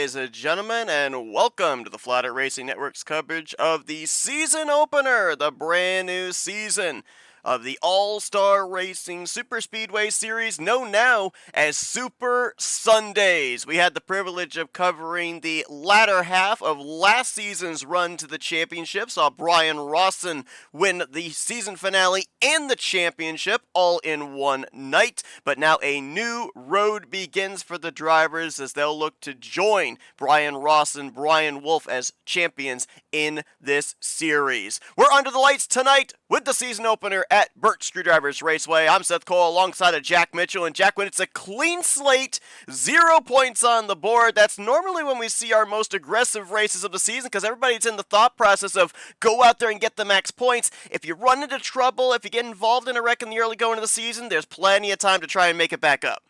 ladies and gentlemen, and welcome to the Flatout Racing Network's coverage of the season opener, the brand new season of the All-Star Racing Superspeedway Series, known now as Super Sundays. We had the privilege of covering the latter half of last season's run to the championship, saw Brian Rawson win the season finale and the championship all in one night, but now a new road begins for the drivers as they'll look to join Brian Rawson, Brian Wolf as champions in this series. We're under the lights tonight with the season opener at Burt Screwdrivers Raceway. I'm Seth Cole alongside of Jack Mitchell. And Jack, when it's a clean slate, 0 points on the board, that's normally when we see our most aggressive races of the season because everybody's in the thought process of go out there and get the max points. If you run into trouble, if you get involved in a wreck in the early going of the season, there's plenty of time to try and make it back up.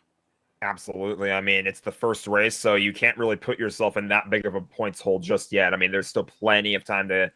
Absolutely. I mean, it's the first race, so you can't really put yourself in that big of a points hole just yet. I mean, there's still plenty of time to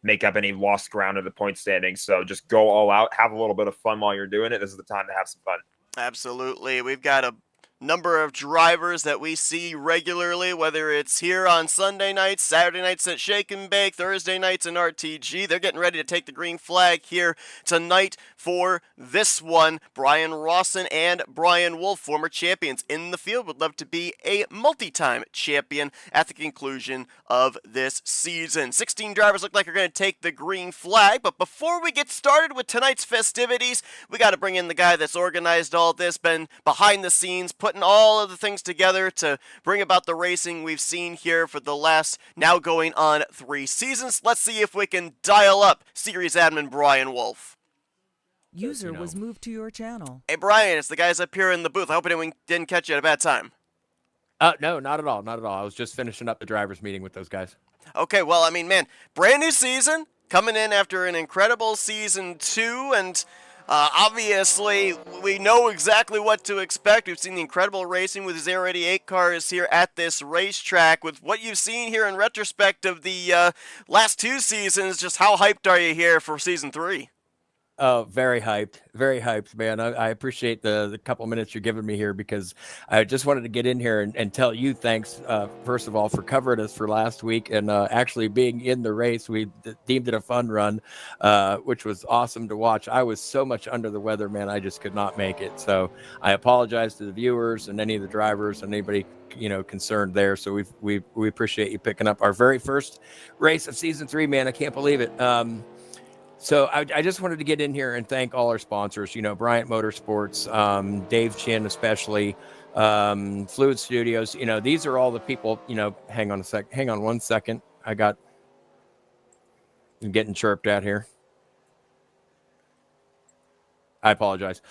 make up any lost ground in the point standings. So just go all out, have a little bit of fun while you're doing it. This is the time to have some fun. Absolutely. We've got a number of drivers that we see regularly, whether it's here on Sunday nights, Saturday nights at Shake and Bake, Thursday nights in RTG. They're getting ready to take the green flag here tonight for this one. Brian Rawson and Brian Wolf, former champions in the field, would love to be a multi-time champion at the conclusion of this season. 16 drivers look like they're going to take the green flag, but before we get started with tonight's festivities, we got to bring in the guy that's organized all this, been behind the scenes, putting all of the things together to bring about the racing we've seen here for the last now going on 3 seasons. Let's see if we can dial up series admin Brian Wolf. User was moved to your channel. Hey Brian, it's the guys up here in the booth. I hope anyone didn't catch you at a bad time. No, not at all. Not at all. I was just finishing up the drivers meeting with those guys. Okay, well, I mean, man, brand new season coming in after an incredible season 2, and obviously, we know exactly what to expect. We've seen the incredible racing with 088 cars here at this racetrack. With what you've seen here in retrospect of the last 2 seasons, just how hyped are you here for season 3? Oh, very hyped, man. I appreciate the couple minutes you're giving me here because I just wanted to get in here and tell you thanks, first of all, for covering us for last week and actually being in the race. We deemed it a fun run, which was awesome to watch. I was so much under the weather, man. I just could not make it. So I apologize to the viewers and any of the drivers and anybody concerned there. So we appreciate you picking up our very first race of season 3, man. I can't believe it. So I just wanted to get in here and thank all our sponsors, Bryant Motorsports, Dave Chin especially, Fluid Studios. These are all the people, hang on 1 second. I'm getting chirped at here. I apologize.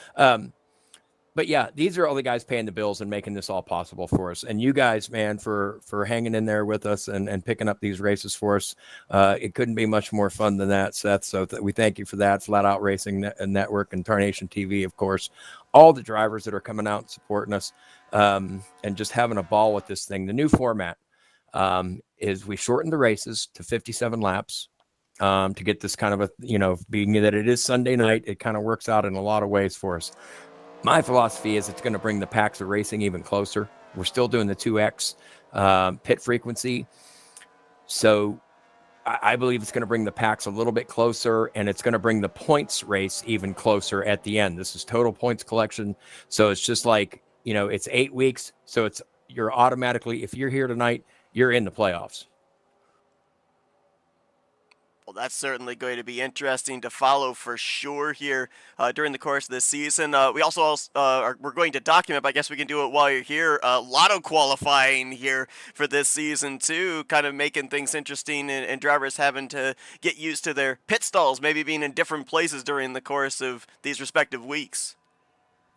But yeah, these are all the guys paying the bills and making this all possible for us. And you guys, man, for hanging in there with us and picking up these races for us. It couldn't be much more fun than that, Seth. So we thank you for that. Flatout Racing Network and Tarnation TV, of course. All the drivers that are coming out and supporting us and just having a ball with this thing. The new format is we shortened the races to 57 laps. To get this kind of being that it is Sunday night, it kind of works out in a lot of ways for us. My philosophy is it's going to bring the packs of racing even closer. We're still doing the 2X pit frequency. So I believe it's going to bring the packs a little bit closer, and it's going to bring the points race even closer at the end. This is total points collection. So it's just like, it's 8 weeks. So you're automatically, if you're here tonight, you're in the playoffs. Well, that's certainly going to be interesting to follow for sure here during the course of this season. We also we're going to document, but I guess we can do it while you're here, lotto qualifying here for this season too, kind of making things interesting and drivers having to get used to their pit stalls, maybe being in different places during the course of these respective weeks.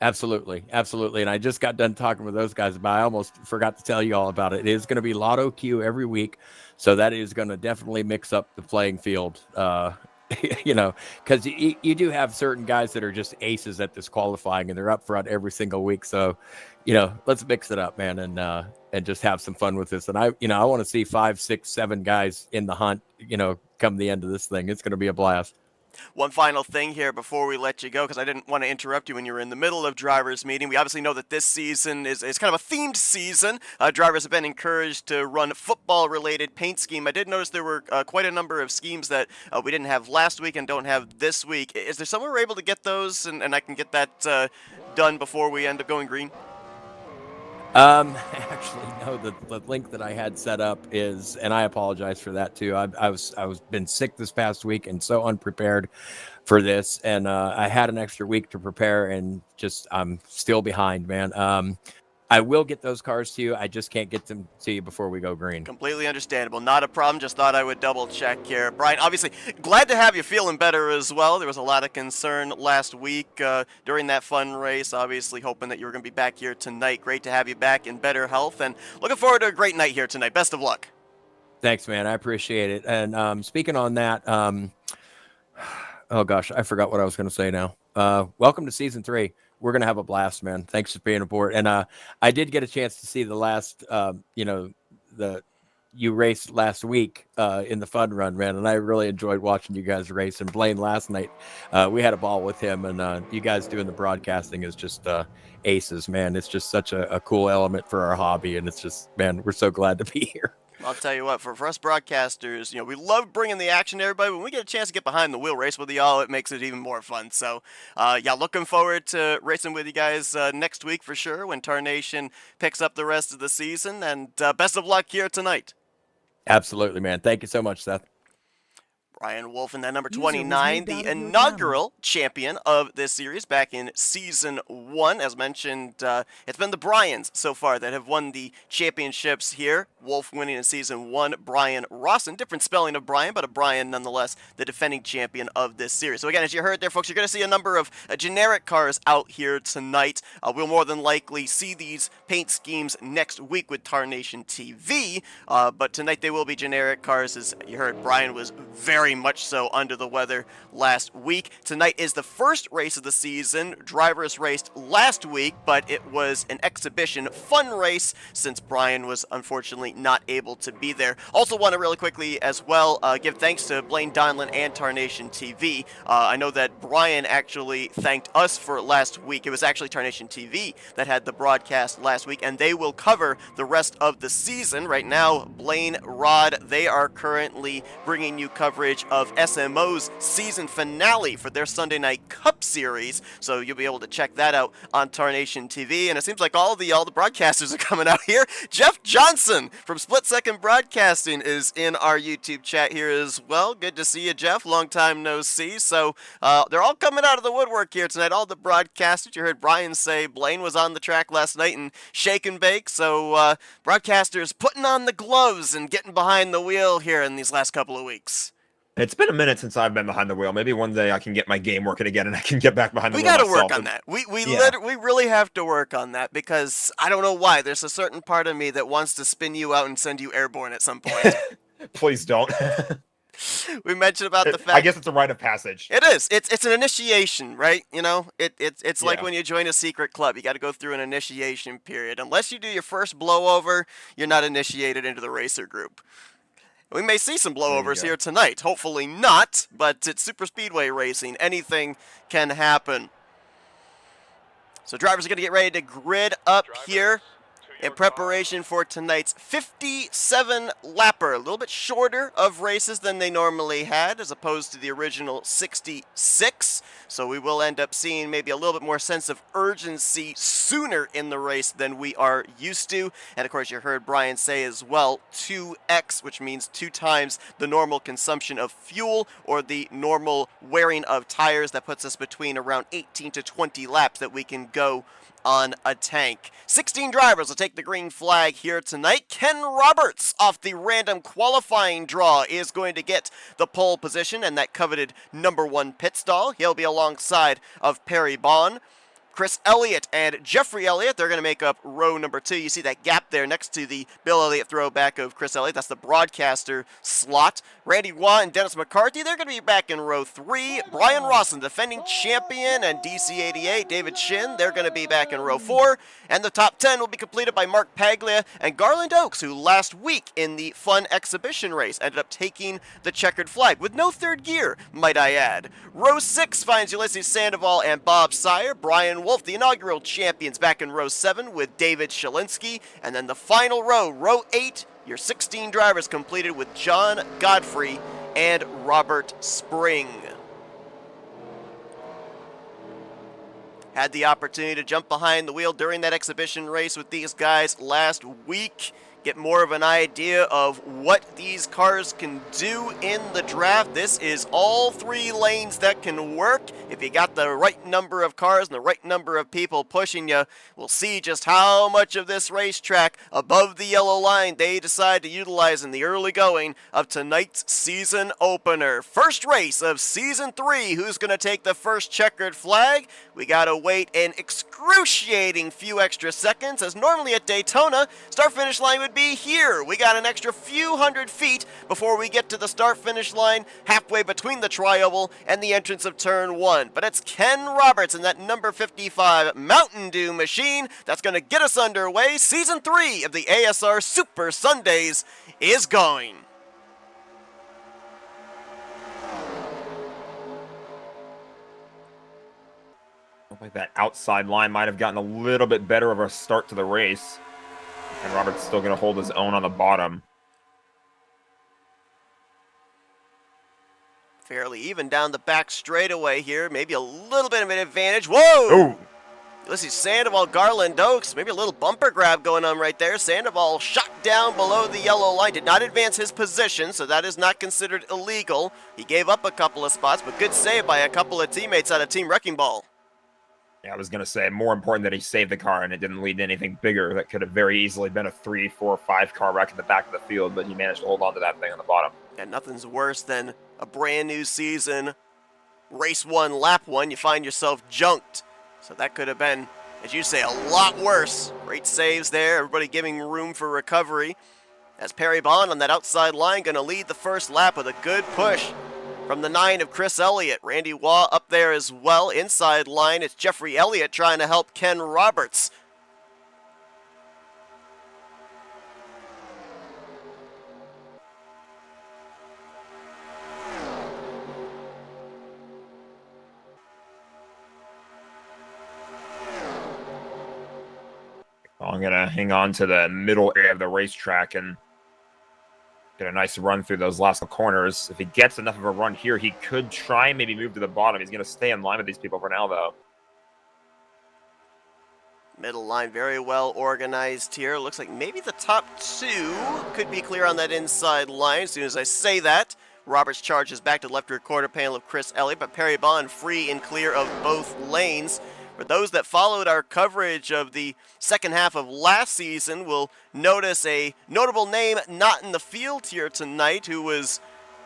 Absolutely. And I just got done talking with those guys about it. I almost forgot to tell you all about it. It is going to be Lotto Q every week. So that is going to definitely mix up the playing field, because you do have certain guys that are just aces at this qualifying and they're up front every single week. So, let's mix it up, man, and just have some fun with this. And I want to see 5, 6, 7 guys in the hunt, come the end of this thing. It's going to be a blast. One final thing here before we let you go, because I didn't want to interrupt you when you were in the middle of drivers' meeting. We obviously know that this season is kind of a themed season. Drivers have been encouraged to run football-related paint scheme. I did notice there were quite a number of schemes that we didn't have last week and don't have this week. Is there somewhere we're able to get those, and I can get that done before we end up going green? Actually, no. The link that I had set up is, and I apologize for that too. I was been sick this past week and so unprepared for this, and I had an extra week to prepare, and just I'm still behind, man. I will get those cars to you. I just can't get them to you before we go green. Completely understandable. Not a problem. Just thought I would double check here. Brian, obviously, glad to have you feeling better as well. There was a lot of concern last week during that fun race. Obviously, hoping that you were going to be back here tonight. Great to have you back in better health, and looking forward to a great night here tonight. Best of luck. Thanks, man. I appreciate it. And speaking on that, oh gosh, I forgot what I was going to say now. Welcome to season 3. We're going to have a blast, man. Thanks for being aboard. And I did get a chance to see the last, you raced last week in the fun run, man. And I really enjoyed watching you guys race. And Blaine last night, we had a ball with him. And you guys doing the broadcasting is just aces, man. It's just such a cool element for our hobby. And it's just, man, we're so glad to be here. I'll tell you what, for us broadcasters, we love bringing the action to everybody. When we get a chance to get behind the wheel race with y'all, it makes it even more fun. So, looking forward to racing with you guys next week for sure when Tarnation picks up the rest of the season. And best of luck here tonight. Absolutely, man. Thank you so much, Seth. Brian Wolf in that number User was 29, moved the out of your inaugural champion of this series back in Season 1. As mentioned, it's been the Bryans so far that have won the championships here. Wolf winning in Season 1, Brian Rawson. Different spelling of Brian, but a Brian nonetheless, the defending champion of this series. So again, as you heard there, folks, you're going to see a number of generic cars out here tonight. We'll more than likely see these paint schemes next week with Tarnation TV, but tonight they will be generic cars. As you heard, Brian was very much so under the weather last week. Tonight is the first race of the season. Drivers raced last week, but it was an exhibition fun race since Brian was unfortunately not able to be there. Also want to really quickly as well give thanks to Blaine Donlin and Tarnation TV. I know that Brian actually thanked us for last week. It was actually Tarnation TV that had the broadcast last week, and they will cover the rest of the season. Right now, Blaine, Rod, they are currently bringing you coverage of SMO's season finale for their Sunday Night Cup series, so you'll be able to check that out on Tarnation TV. And it seems like all the broadcasters are coming out here. Jeff Johnson from Split Second Broadcasting is in our YouTube chat here as well. Good to see you, Jeff. Long time no see. So they're all coming out of the woodwork here tonight. All the broadcasters. You heard Brian say Blaine was on the track last night and shake and bake. So broadcasters putting on the gloves and getting behind the wheel here in these last couple of weeks. It's been a minute since I've been behind the wheel. Maybe one day I can get my game working again and I can get back behind the wheel. We got to myself. work on that. We Yeah. really have to work on that, because I don't know why. There's a certain part of me that wants to spin you out and send you airborne at some point. Please don't. We mentioned about the fact. I guess it's a rite of passage. It is. It's an initiation, right? It's like Yeah. when you join a secret club. You got to go through an initiation period. Unless you do your first blowover, you're not initiated into the racer group. We may see some blowovers here tonight. Hopefully not, but it's Superspeedway racing. Anything can happen. So drivers are going to get ready to grid up here in preparation for tonight's 57-lapper. A little bit shorter of races than they normally had, as opposed to the original 66. So we will end up seeing maybe a little bit more sense of urgency sooner in the race than we are used to. And of course, you heard Brian say as well, 2x, which means 2 times the normal consumption of fuel or the normal wearing of tires. That puts us between around 18 to 20 laps that we can go on a tank. 16 drivers will take the green flag here tonight. Ken Roberts, off the random qualifying draw, is going to get the pole position and that coveted number 1 pit stall. He'll be alongside of Perry Bond. Chris Elliott and Jeffrey Elliott, they're going to make up row number 2. You see that gap there next to the Bill Elliott throwback of Chris Elliott. That's the broadcaster slot. Randy Watt and Dennis McCarthy, they're going to be back in row 3. Brian Rawson, defending champion, and DC88, David Shin, they're going to be back in row 4. And the top 10 will be completed by Mark Paglia and Garland Oakes, who last week in the fun exhibition race ended up taking the checkered flag with no third gear, might I add. Row 6 finds Ulysses Sandoval and Bob Sire. Brian Wolf, the inaugural champions, back in row 7 with David Shalinsky. And then the final row, row 8, your 16 drivers completed with John Godfrey and Robert Spring. Had the opportunity to jump behind the wheel during that exhibition race with these guys last week. Get more of an idea of what these cars can do in the draft. This is all 3 lanes that can work. If you got the right number of cars and the right number of people pushing you, we'll see just how much of this racetrack above the yellow line they decide to utilize in the early going of tonight's season opener. First race of season 3. Who's going to take the first checkered flag? We got to wait an excruciating few extra seconds, as normally at Daytona, start-finish line would be here. We got an extra few hundred feet before we get to the start-finish line, halfway between the tri-oval and the entrance of turn 1. But it's Ken Roberts in that number 55 Mountain Dew machine that's going to get us underway. Season 3 of the ASR Super Sundays is going. Like that outside line might have gotten a little bit better of a start to the race. And Robert's still going to hold his own on the bottom. Fairly even down the back straightaway here. Maybe a little bit of an advantage. Whoa! Ooh. This is Sandoval, Garland Oakes. Maybe a little bumper grab going on right there. Sandoval shot down below the yellow line. Did not advance his position, so that is not considered illegal. He gave up a couple of spots, but good save by a couple of teammates out of Team Wrecking Ball. Yeah, I was going to say, more important that he saved the car and it didn't lead to anything bigger. That could have very easily been a 3, 4, 5 car wreck in the back of the field, but he managed to hold on to that thing on the bottom. And nothing's worse than a brand new season, race 1, lap 1, you find yourself junked. So that could have been, as you say, a lot worse. Great saves there, everybody giving room for recovery. As Perry Bond on that outside line going to lead the first lap with a good push from the 9 of Chris Elliott. Randy Waugh up there as well. Inside line, it's Jeffrey Elliott trying to help Ken Roberts. I'm going to hang on to the middle area of the racetrack and get a nice run through those last corners. If he gets enough of a run here, he could try and maybe move to the bottom. He's going to stay in line with these people for now, though. Middle line very well organized here. Looks like maybe the top 2 could be clear on that inside line. As soon as I say that, Roberts charges back to the left rear quarter panel of Chris Elliott, but Perry Bond free and clear of both lanes. For those that followed our coverage of the second half of last season will notice a notable name not in the field here tonight who was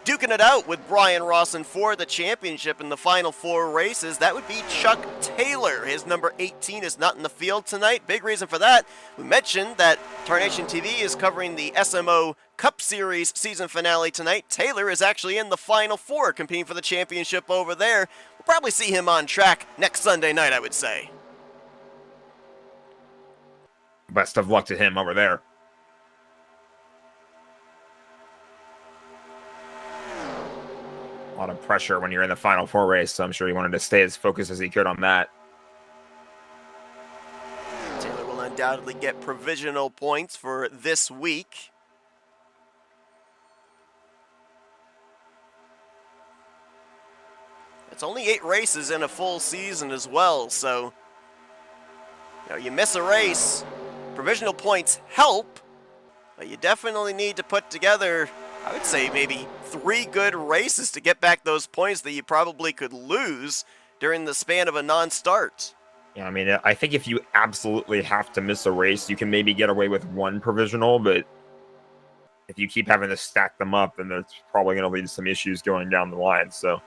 duking it out with Brian Rawson for the championship in the final 4 races. That would be Chuck Taylor. His number 18 is not in the field tonight. Big reason for that, we mentioned that Tarnation TV is covering the SMO Cup Series season finale tonight. Taylor is actually in the final 4 competing for the championship over there. We'll probably see him on track next Sunday night, I would say. Best of luck to him over there. A lot of pressure when you're in the final 4 race, so I'm sure he wanted to stay as focused as he could on that. Taylor will undoubtedly get provisional points for this week. It's only 8 races in a full season as well, so you miss a race, provisional points help, but you definitely need to put together, I would say, maybe 3 good races to get back those points that you probably could lose during the span of a non-start. Yeah, I mean, I think if you absolutely have to miss a race, you can maybe get away with 1 provisional, but if you keep having to stack them up, then that's probably going to lead to some issues going down the line. So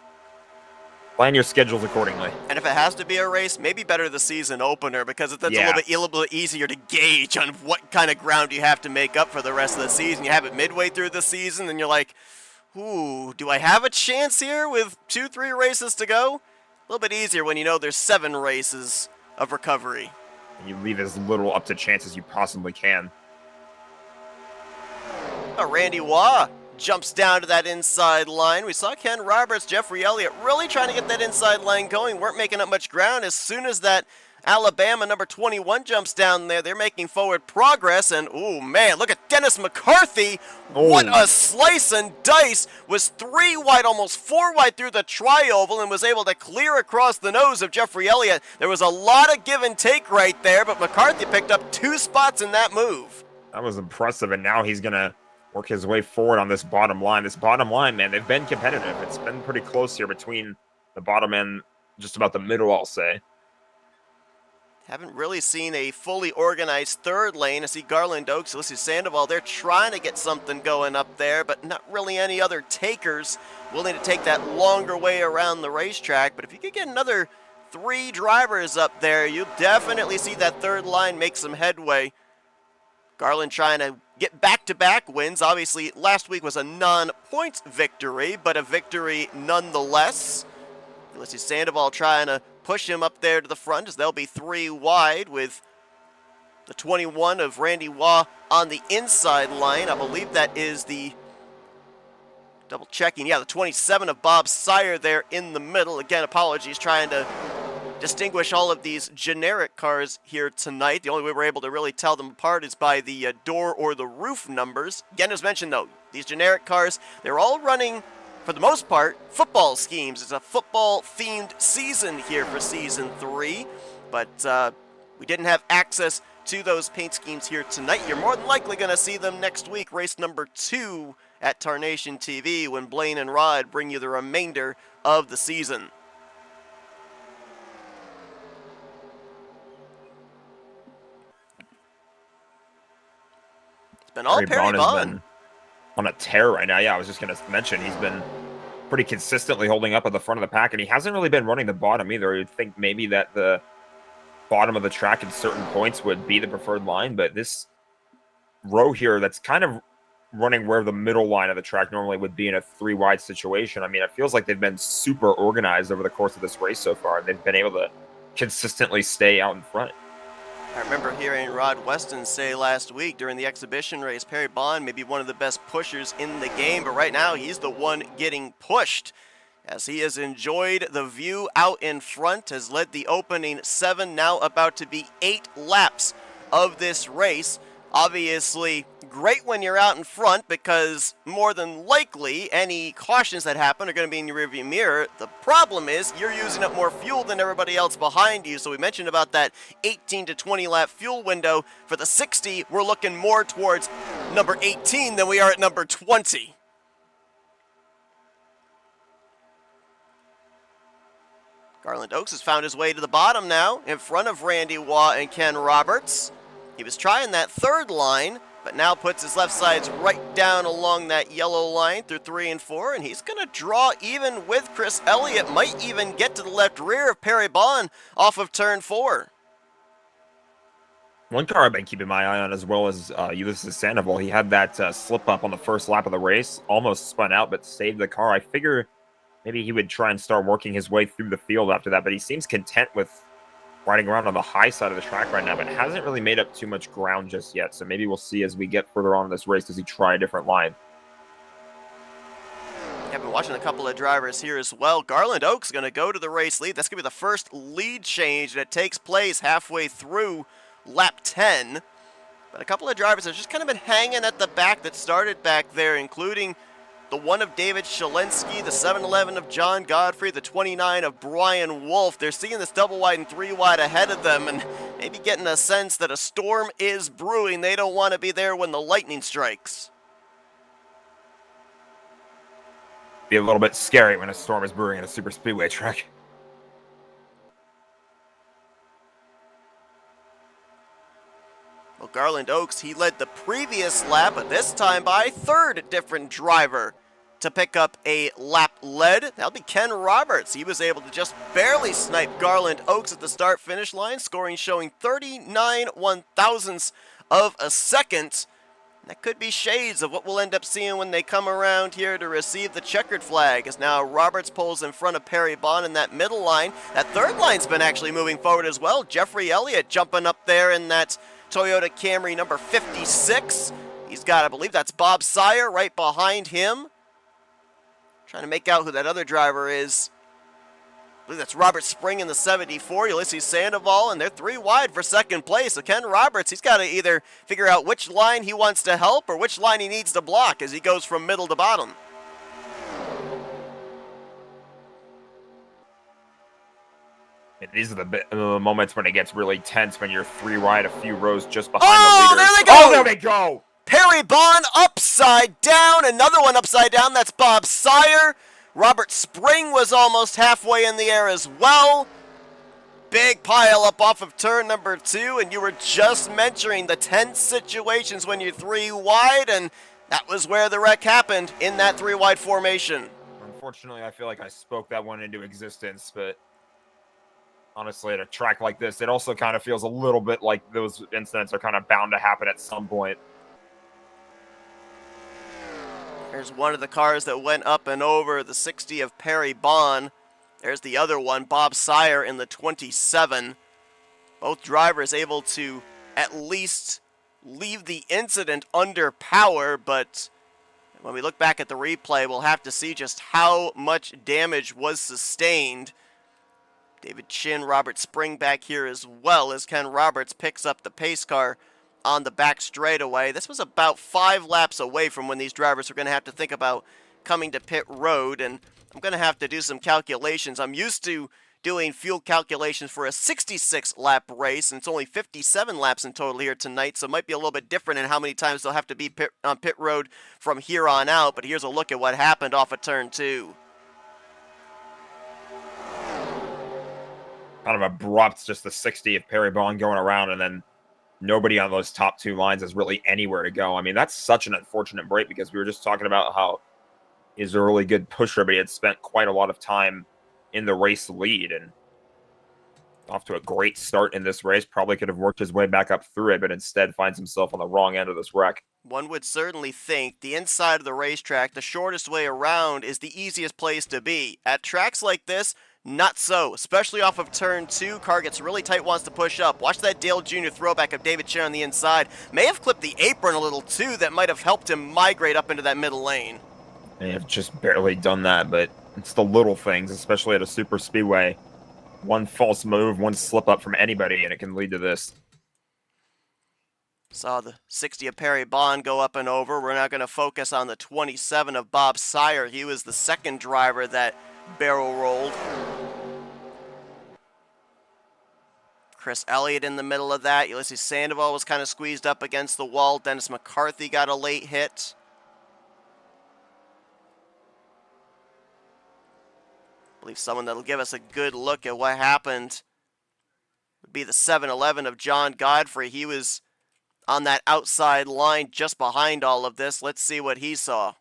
Plan your schedules accordingly. And if it has to be a race, maybe better the season opener, because that's Yeah. a little bit easier to gauge on what kind of ground you have to make up for the rest of the season. You have it midway through the season, and you're like, ooh, do I have a chance here with 2-3 races to go? A little bit easier when you know there's 7 races of recovery. And you leave as little up to chance as you possibly can. Randy Waugh jumps down to that inside line. We saw Ken Roberts, Jeffrey Elliott really trying to get that inside line going. Weren't making up much ground. As soon as that Alabama number 21 jumps down there, they're making forward progress. And, ooh, man, look at Dennis McCarthy. Oh. What a slice and dice. Was 3 wide, almost 4 wide through the tri-oval and was able to clear across the nose of Jeffrey Elliott. There was a lot of give and take right there, but McCarthy picked up 2 spots in that move. That was impressive, and now he's going to work his way forward on this bottom line. This bottom line, man, they've been competitive. It's been pretty close here between the bottom and just about the middle, I'll say. Haven't really seen a fully organized third lane. I see Garland Oaks, Ulysses Sandoval. They're trying to get something going up there, but not really any other takers willing to take that longer way around the racetrack. But if you could get another 3 drivers up there, you'll definitely see that third line make some headway. Garland trying to get back-to-back wins. Obviously, last week was a non-points victory, but a victory nonetheless. Ulysses Sandoval trying to push him up there to the front as they'll be 3 wide with the 21 of Randy Waugh on the inside line. I believe that is the, double checking, yeah, the 27 of Bob Sire there in the middle. Again, apologies, trying to distinguish all of these generic cars here tonight. The only way we're able to really tell them apart is by the door or the roof numbers. Again, as mentioned though, these generic cars, they're all running, for the most part, football schemes. It's a football-themed season here for Season 3, but we didn't have access to those paint schemes here tonight. You're more than likely going to see them next week, race number 2 at Tarnation TV, when Blaine and Rod bring you the remainder of the season. It's been all Perry Bond. On a tear right now. Yeah, I was just going to mention he's been pretty consistently holding up at the front of the pack, and he hasn't really been running the bottom either. You'd think maybe that the bottom of the track at certain points would be the preferred line, but this row here that's kind of running where the middle line of the track normally would be in a 3 wide situation. I mean, it feels like they've been super organized over the course of this race so far, and they've been able to consistently stay out in front. I remember hearing Rod Weston say last week during the exhibition race, Perry Bond may be one of the best pushers in the game, but right now he's the one getting pushed, as he has enjoyed the view out in front, has led the opening 7, now about to be 8 laps of this race. Obviously, great when you're out in front, because more than likely any cautions that happen are going to be in your rearview mirror. The problem is you're using up more fuel than everybody else behind you. So we mentioned about that 18 to 20 lap fuel window. For the 60, we're looking more towards number 18 than we are at number 20. Garland Oaks has found his way to the bottom now, in front of Randy Waugh and Ken Roberts. He was trying that third line, but now puts his left sides right down along that yellow line through 3 and 4, and he's going to draw even with Chris Elliott. Might even get to the left rear of Perry Bond off of turn 4. One car I've been keeping my eye on as well as Ulysses Sandoval. He had that slip up on the first lap of the race, almost spun out, but saved the car. I figure maybe he would try and start working his way through the field after that, but he seems content with riding around on the high side of the track right now, but hasn't really made up too much ground just yet. So maybe we'll see as we get further on in this race, does he try a different line? I've been watching a couple of drivers here as well. Garland Oaks going to go to the race lead. That's going to be the first lead change that takes place halfway through lap 10. But a couple of drivers have just kind of been hanging at the back that started back there, including the 1 of David Shalensky, the 7-11 of John Godfrey, the 29 of Brian Wolf. They're seeing this double wide and 3 wide ahead of them and maybe getting a sense that a storm is brewing. They don't want to be there when the lightning strikes. Be a little bit scary when a storm is brewing in a Superspeedway track. Well, Garland Oaks, he led the previous lap, but this time by 3rd different driver to pick up a lap led. That'll be Ken Roberts. He was able to just barely snipe Garland Oaks at the start-finish line, scoring showing 39 1/1000ths of a second. That could be shades of what we'll end up seeing when they come around here to receive the checkered flag, as now Roberts pulls in front of Perry Bond in that middle line. That third line's been actually moving forward as well. Jeffrey Elliott jumping up there in that Toyota Camry number 56. He's got, I believe that's Bob Sire right behind him. Trying to make out who that other driver is. I believe that's Robert Spring in the 74, Ulysses Sandoval, and they're 3 wide for second place. So Ken Roberts, he's got to either figure out which line he wants to help or which line he needs to block as he goes from middle to bottom. These are the moments when it gets really tense, when you're 3 wide, a few rows just behind Oh, the leaders. there they go! Oh, there they go! Perry Bond upside down. Another one upside down. That's Bob Sire. Robert Spring was almost halfway in the air as well. Big pile up off of turn number 2. And you were just mentioning the tense situations when you're 3 wide. And that was where the wreck happened, in that 3 wide formation. Unfortunately, I feel like I spoke that one into existence. But honestly, at a track like this, it also kind of feels a little bit like those incidents are kind of bound to happen at some point. There's one of the cars that went up and over the 60 of Perry Bond. There's the other one, Bob Sire in the 27. Both drivers able to at least leave the incident under power, but when we look back at the replay, we'll have to see just how much damage was sustained. David Chin, Robert Spring back here as well, as Ken Roberts picks up the pace car on the back straightaway. This was about 5 laps away from when these drivers are going to have to think about coming to pit road, and I'm going to have to do some calculations. I'm used to doing fuel calculations for a 66-lap race, and it's only 57 laps in total here tonight, so it might be a little bit different in how many times they'll have to be on pit road from here on out, but here's a look at what happened off of turn 2. Kind of abrupt, just the 60 of Perry Bond going around, and then nobody on those top 2 lines is really anywhere to go. I mean, that's such an unfortunate break, because we were just talking about how he's a really good pusher, but he had spent quite a lot of time in the race lead and off to a great start in this race. Probably could have worked his way back up through it, but instead finds himself on the wrong end of this wreck. One would certainly think the inside of the racetrack, the shortest way around, is the easiest place to be. At tracks like this, not so, especially off of turn 2. Car gets really tight, wants to push up. Watch that Dale Jr. throwback of David Chin on the inside. May have clipped the apron a little too. That might have helped him migrate up into that middle lane. They have just barely done that, but it's the little things, especially at a super speedway. One false move, one slip up from anybody, and it can lead to this. Saw the 60 of Perry Bond go up and over. We're not going to focus on the 27 of Bob Sire. He was the second driver that barrel rolled. Chris Elliott in the middle of that. Ulysses Sandoval was kind of squeezed up against the wall. Dennis McCarthy got a late hit. I believe someone that'll give us a good look at what happened would be the 7-11 of John Godfrey. He was on that outside line just behind all of this. Let's see what he saw.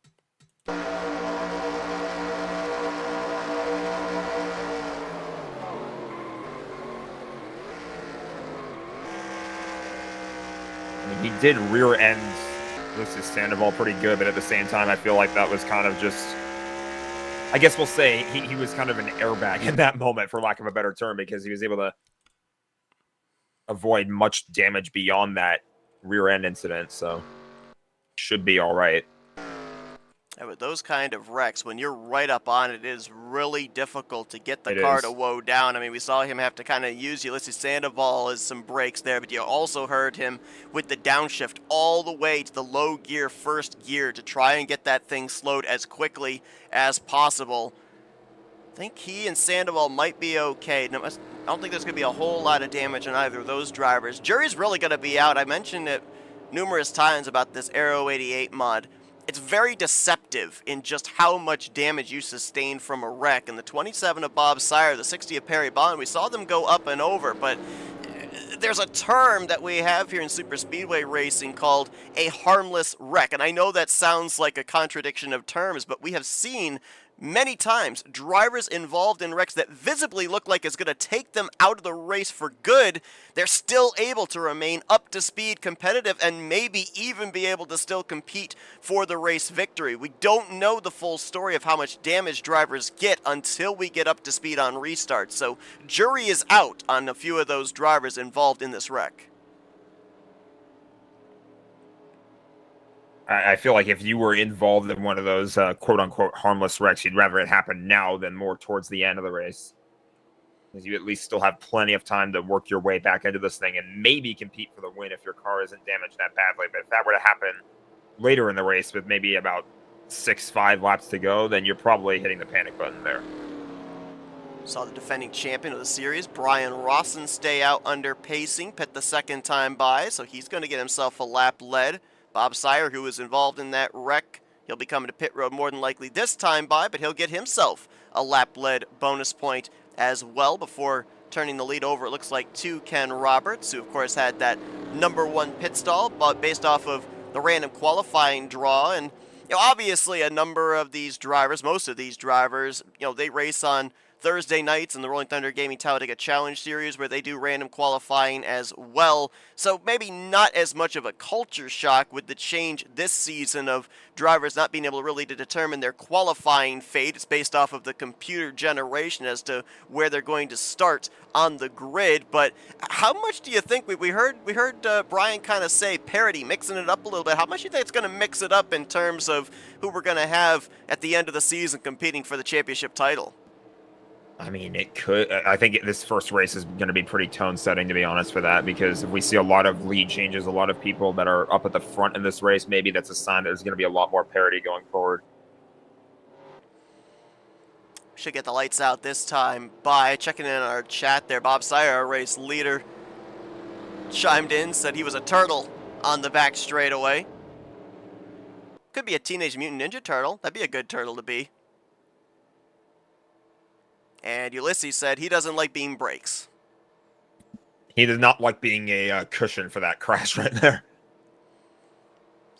He did rear end Ulysses Sandoval pretty good, but at the same time, I feel like that was kind of just, I guess we'll say he was kind of an airbag in that moment, for lack of a better term, because he was able to avoid much damage beyond that rear end incident, so should be all right. And with those kind of wrecks, when you're right up on it, it is really difficult to get the car to woe down. I mean, we saw him have to kind of use Ulysses Sandoval as some brakes there, but you also heard him with the downshift all the way to the low gear, first gear, to try and get that thing slowed as quickly as possible. I think he and Sandoval might be okay. No, I don't think there's going to be a whole lot of damage on either of those drivers. Jury's really going to be out. I mentioned it numerous times about this Aero 88 mod. It's very deceptive in just how much damage you sustain from a wreck. And the 27 of Bob Sire, the 60 of Perry Bond, we saw them go up and over, but there's a term that we have here in Superspeedway racing called a harmless wreck. And I know that sounds like a contradiction of terms, but we have seen many times, drivers involved in wrecks that visibly look like it's going to take them out of the race for good, they're still able to remain up to speed, competitive, and maybe even be able to still compete for the race victory. We don't know the full story of how much damage drivers get until we get up to speed on restarts, so jury is out on a few of those drivers involved in this wreck. I feel like if you were involved in one of those quote-unquote harmless wrecks, you'd rather it happen now than more towards the end of the race. Because you at least still have plenty of time to work your way back into this thing and maybe compete for the win if your car isn't damaged that badly. But if that were to happen later in the race with maybe about 6-5 laps to go, then you're probably hitting the panic button there. Saw the defending champion of the series, Brian Rawson, stay out under pacing, pit the second time by, so he's going to get himself a lap lead. Bob Sire, who was involved in that wreck, he'll be coming to pit road more than likely this time by, but he'll get himself a lap-led bonus point as well before turning the lead over, it looks like, to Ken Roberts, who, of course, had that #1 pit stall, but based off of the random qualifying draw. And, obviously a number of these drivers, most of these drivers, they race on Thursday nights in the Rolling Thunder Gaming Talladega Challenge Series where they do random qualifying as well. So maybe not as much of a culture shock with the change this season of drivers not being able to determine their qualifying fate. It's based off of the computer generation as to where they're going to start on the grid. But how much do you think, we heard Brian kind of say parity, mixing it up a little bit. How much do you think it's going to mix it up in terms of who we're going to have at the end of the season competing for the championship title? I mean, it could. I think this first race is going to be pretty tone-setting, to be honest, for that, because if we see a lot of lead changes, a lot of people that are up at the front in this race, maybe that's a sign that there's going to be a lot more parity going forward. Should get the lights out this time by checking in on our chat there. Bob Sire, our race leader, chimed in, said he was a turtle on the back straightaway. Could be a Teenage Mutant Ninja Turtle. That'd be a good turtle to be. And Ulysses said he doesn't like beam brakes. He does not like being a cushion for that crash right there.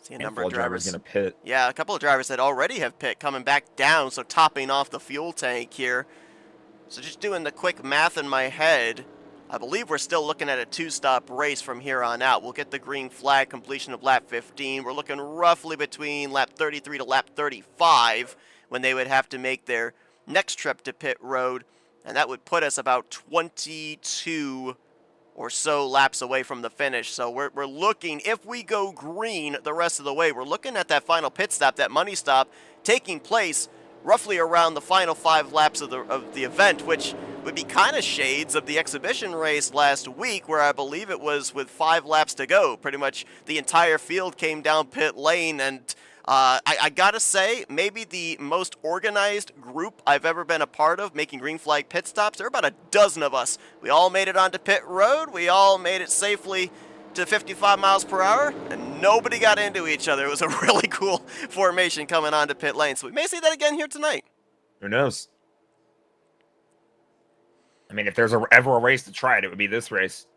See a number of drivers going to pit. Yeah, a couple of drivers that already have pit coming back down, so topping off the fuel tank here. So just doing the quick math in my head, I believe we're still looking at a 2-stop race from here on out. We'll get the green flag completion of lap 15. We're looking roughly between lap 33 to lap 35 when they would have to make their next trip to pit road, and that would put us about 22 or so laps away from the finish. So we're looking, if we go green the rest of the way, we're looking at that final pit stop, that money stop, taking place roughly around the final 5 laps of the event, which would be kind of shades of the exhibition race last week, where I believe it was with 5 laps to go. Pretty much the entire field came down pit lane, and I gotta say, maybe the most organized group I've ever been a part of making green flag pit stops. There were about a dozen of us. We all made it onto pit road. We all made it safely to 55 miles per hour, and nobody got into each other. It was a really cool formation coming onto pit lane. So we may see that again here tonight. Who knows? I mean, if there's ever a race to try it, it would be this race.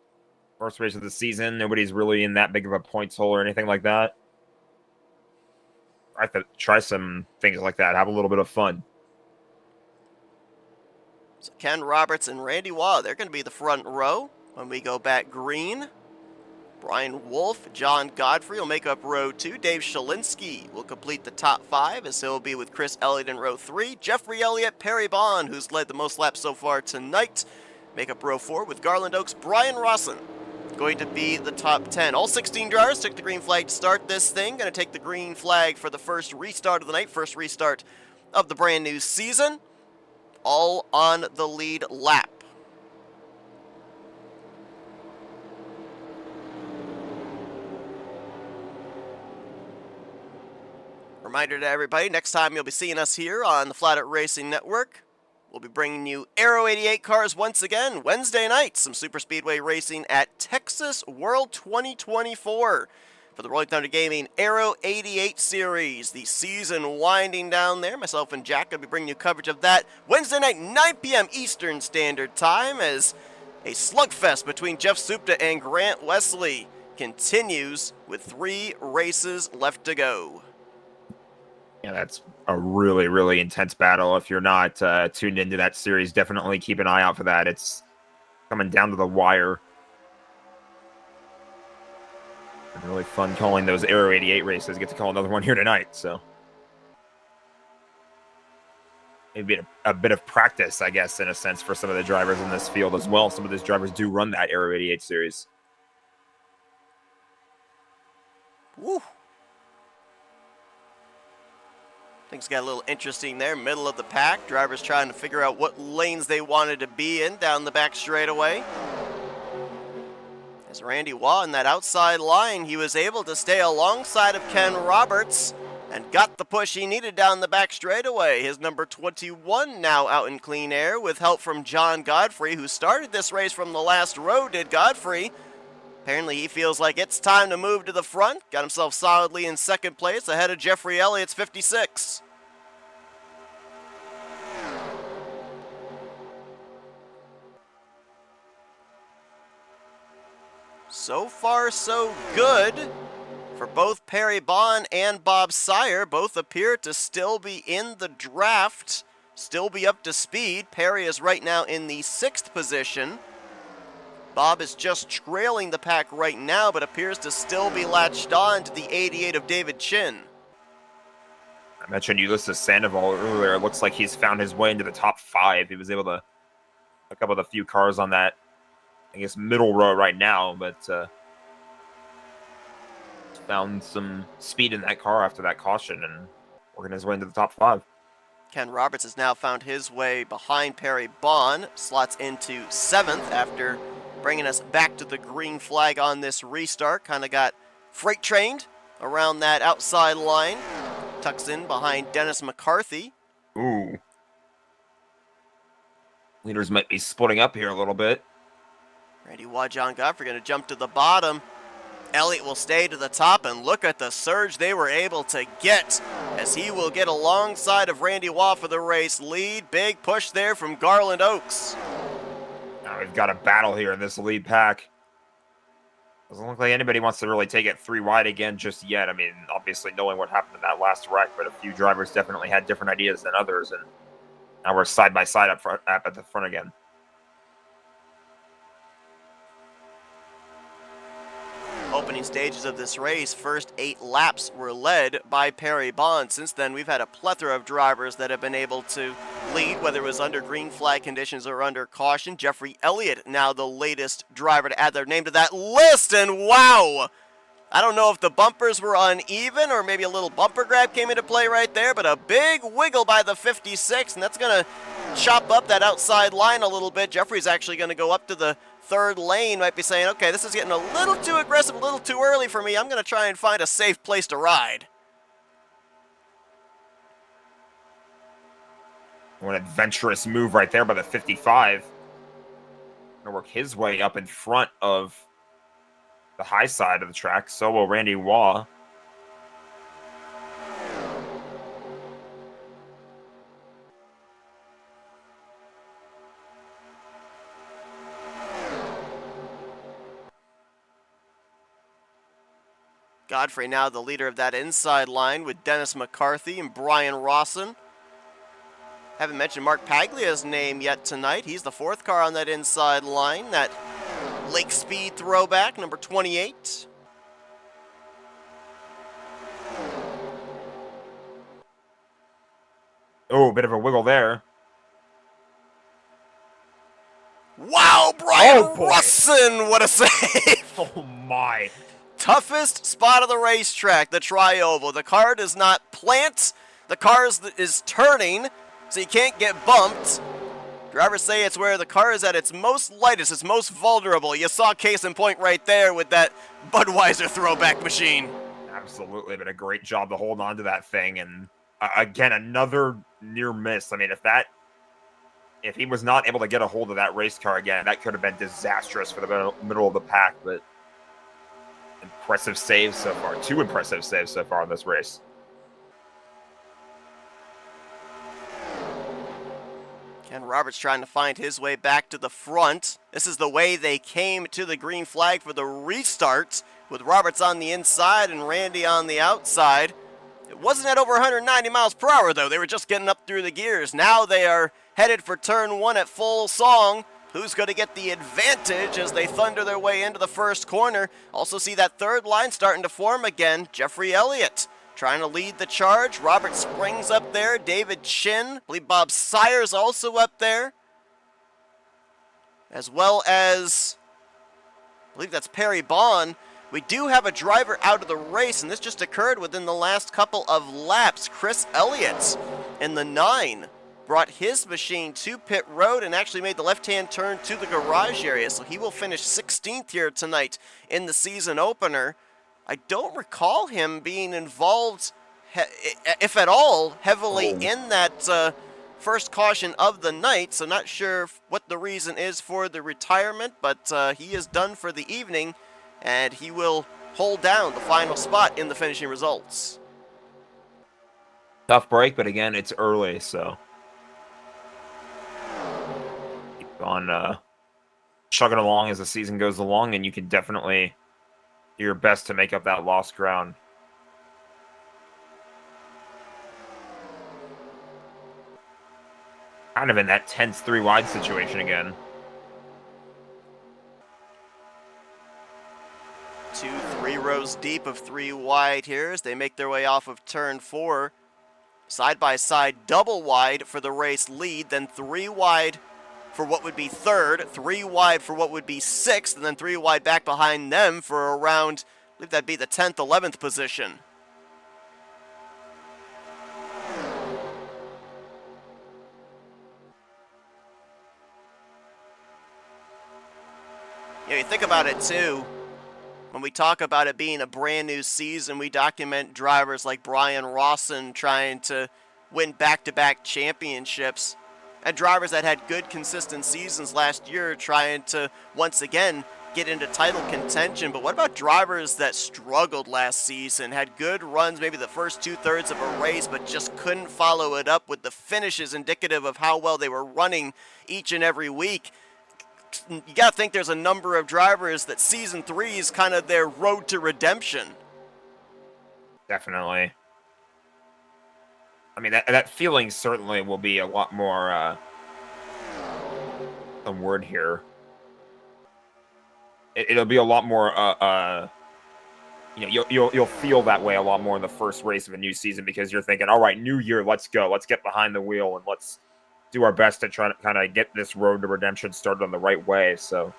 First race of the season. Nobody's really in that big of a points hole or anything like that. I could try some things like that, have a little bit of fun. So Ken Roberts and Randy Waugh, they're going to be the front row when we go back green. Brian Wolf, John Godfrey will make up row 2. Dave Shalinsky will complete the top 5, as he'll be with Chris Elliott in row 3. Jeffrey Elliott, Perry Bond, who's led the most laps so far tonight, make up row 4 with Garland Oaks, Brian Rawson, going to be the top 10. All 16 drivers took the green flag to start this thing. Going to take the green flag for the first restart of the night, first restart of the brand new season. All on the lead lap. Reminder to everybody, next time you'll be seeing us here on the Flatout Racing Network, we'll be bringing you Aero 88 cars once again, Wednesday night, some Superspeedway racing at Texas World 2024 for the Rolling Thunder Gaming Aero 88 Series. The season winding down there. Myself and Jack will be bringing you coverage of that Wednesday night, 9 p.m. Eastern Standard Time, as a slugfest between Jeff Supta and Grant Wesley continues with 3 races left to go. Yeah, that's a really, really intense battle. If you're not tuned into that series, definitely keep an eye out for that. It's coming down to the wire. Been really fun calling those Aero 88 races. Get to call another one here tonight, so maybe a bit of practice, I guess, in a sense, for some of the drivers in this field as well. Some of these drivers do run that Aero 88 series. Woo. Things got a little interesting there, middle of the pack. Drivers trying to figure out what lanes they wanted to be in down the back straightaway. As Randy Waugh in that outside line, he was able to stay alongside of Ken Roberts and got the push he needed down the back straightaway. His number 21 now out in clean air with help from John Godfrey, who started this race from the last row, did Godfrey. Apparently he feels like it's time to move to the front. Got himself solidly in second place ahead of Jeffrey Elliott's 56. So far, so good for both Perry Bond and Bob Sire. Both appear to still be in the draft, still be up to speed. Perry is right now in the 6th position. Bob is just trailing the pack right now, but appears to still be latched on to the 88 of David Chin. I mentioned Ulysses Sandoval earlier. It looks like he's found his way into the top 5. He was able to hook up with a few cars on that, I guess, middle row right now, but found some speed in that car after that caution and working his way into the top 5. Ken Roberts has now found his way behind Perry Bond, slots into 7th after bringing us back to the green flag on this restart. Kind of got freight trained around that outside line. Tucks in behind Dennis McCarthy. Ooh. Leaders might be splitting up here a little bit. Randy Waugh, John Godfrey going to jump to the bottom. Elliott will stay to the top, and look at the surge they were able to get as he will get alongside of Randy Waugh for the race lead. Big push there from Garland Oaks. Now we've got a battle here in this lead pack. Doesn't look like anybody wants to really take it 3 wide again just yet. I mean, obviously knowing what happened in that last wreck, but a few drivers definitely had different ideas than others, and now we're side by side up front, up at the front again. Opening stages of this race, first 8 laps were led by Perry Bond. Since then, we've had a plethora of drivers that have been able to lead, whether it was under green flag conditions or under caution. Jeffrey Elliott, now the latest driver to add their name to that list, and wow! I don't know if the bumpers were uneven or maybe a little bumper grab came into play right there, but a big wiggle by the 56, and that's going to chop up that outside line a little bit. Jeffrey's actually going to go up to the 3rd lane, might be saying, okay, this is getting a little too aggressive, a little too early for me. I'm going to try and find a safe place to ride. What an adventurous move right there by the 55. Going to work his way up in front of the high side of the track. So will Randy Waugh. Godfrey now the leader of that inside line with Dennis McCarthy and Brian Rawson. Haven't mentioned Mark Paglia's name yet tonight. He's the 4th car on that inside line, that Lake Speed throwback, number 28. Oh, a bit of a wiggle there. Wow, Brian boy. Rawson, what a save! Oh my. Toughest spot of the racetrack, the tri-oval. The car does not plant. The car is turning, so you can't get bumped. Drivers say it's where the car is at its most lightest, its most vulnerable. You saw case in point right there with that Budweiser throwback machine. Absolutely, but a great job to hold on to that thing. And again, another near miss. I mean, if he was not able to get a hold of that race car again, that could have been disastrous for the middle of the pack. But impressive saves so far. 2 impressive saves so far in this race. Ken Roberts trying to find his way back to the front. This is the way they came to the green flag for the restart, with Roberts on the inside and Randy on the outside. It Wasn't at over 190 miles per hour, though. They were just getting up through the gears. Now they are headed for turn 1 at full song. Who's going to get the advantage as they thunder their way into the first corner? Also see that third line starting to form again. Jeffrey Elliott trying to lead the charge. Robert Springs up there. David Chin. I believe Bob Sires also up there. As well as, I believe that's Perry Bond. We do have a driver out of the race, and this just occurred within the last couple of laps. Chris Elliott in the 9 brought his machine to pit road and actually made the left-hand turn to the garage area, so he will finish 16th here tonight in the season opener. I don't recall him being involved, if at all, heavily in that first caution of the night, so not sure what the reason is for the retirement, but he is done for the evening, and he will hold down the final spot in the finishing results. Tough break, but again, it's early, so keep on chugging along as the season goes along, and you can definitely do your best to make up that lost ground. Kind of in that tense 3 wide situation again. 2-3 rows deep of 3 wide here as they make their way off of turn 4. Side by side, double wide for the race lead, then 3 wide for what would be 3rd, 3 wide for what would be 6th, and then 3 wide back behind them for around, I believe that'd be the 10th, 11th position. Yeah, you think about it too. When we talk about it being a brand new season, we document drivers like Brian Rawson trying to win back-to-back championships, and drivers that had good, consistent seasons last year trying to, once again, get into title contention. But what about drivers that struggled last season, had good runs, maybe the first 2/3 of a race, but just couldn't follow it up with the finishes indicative of how well they were running each and every week? You got to think there's a number of drivers that season 3 is kind of their road to redemption. Definitely. I mean, that feeling certainly will be a lot more, some word here. It'll be a lot more, you know, you'll feel that way a lot more in the first race of a new season, because you're thinking, all right, new year, let's go. Let's get behind the wheel and let's do our best to try to kind of get this road to redemption started on the right way. So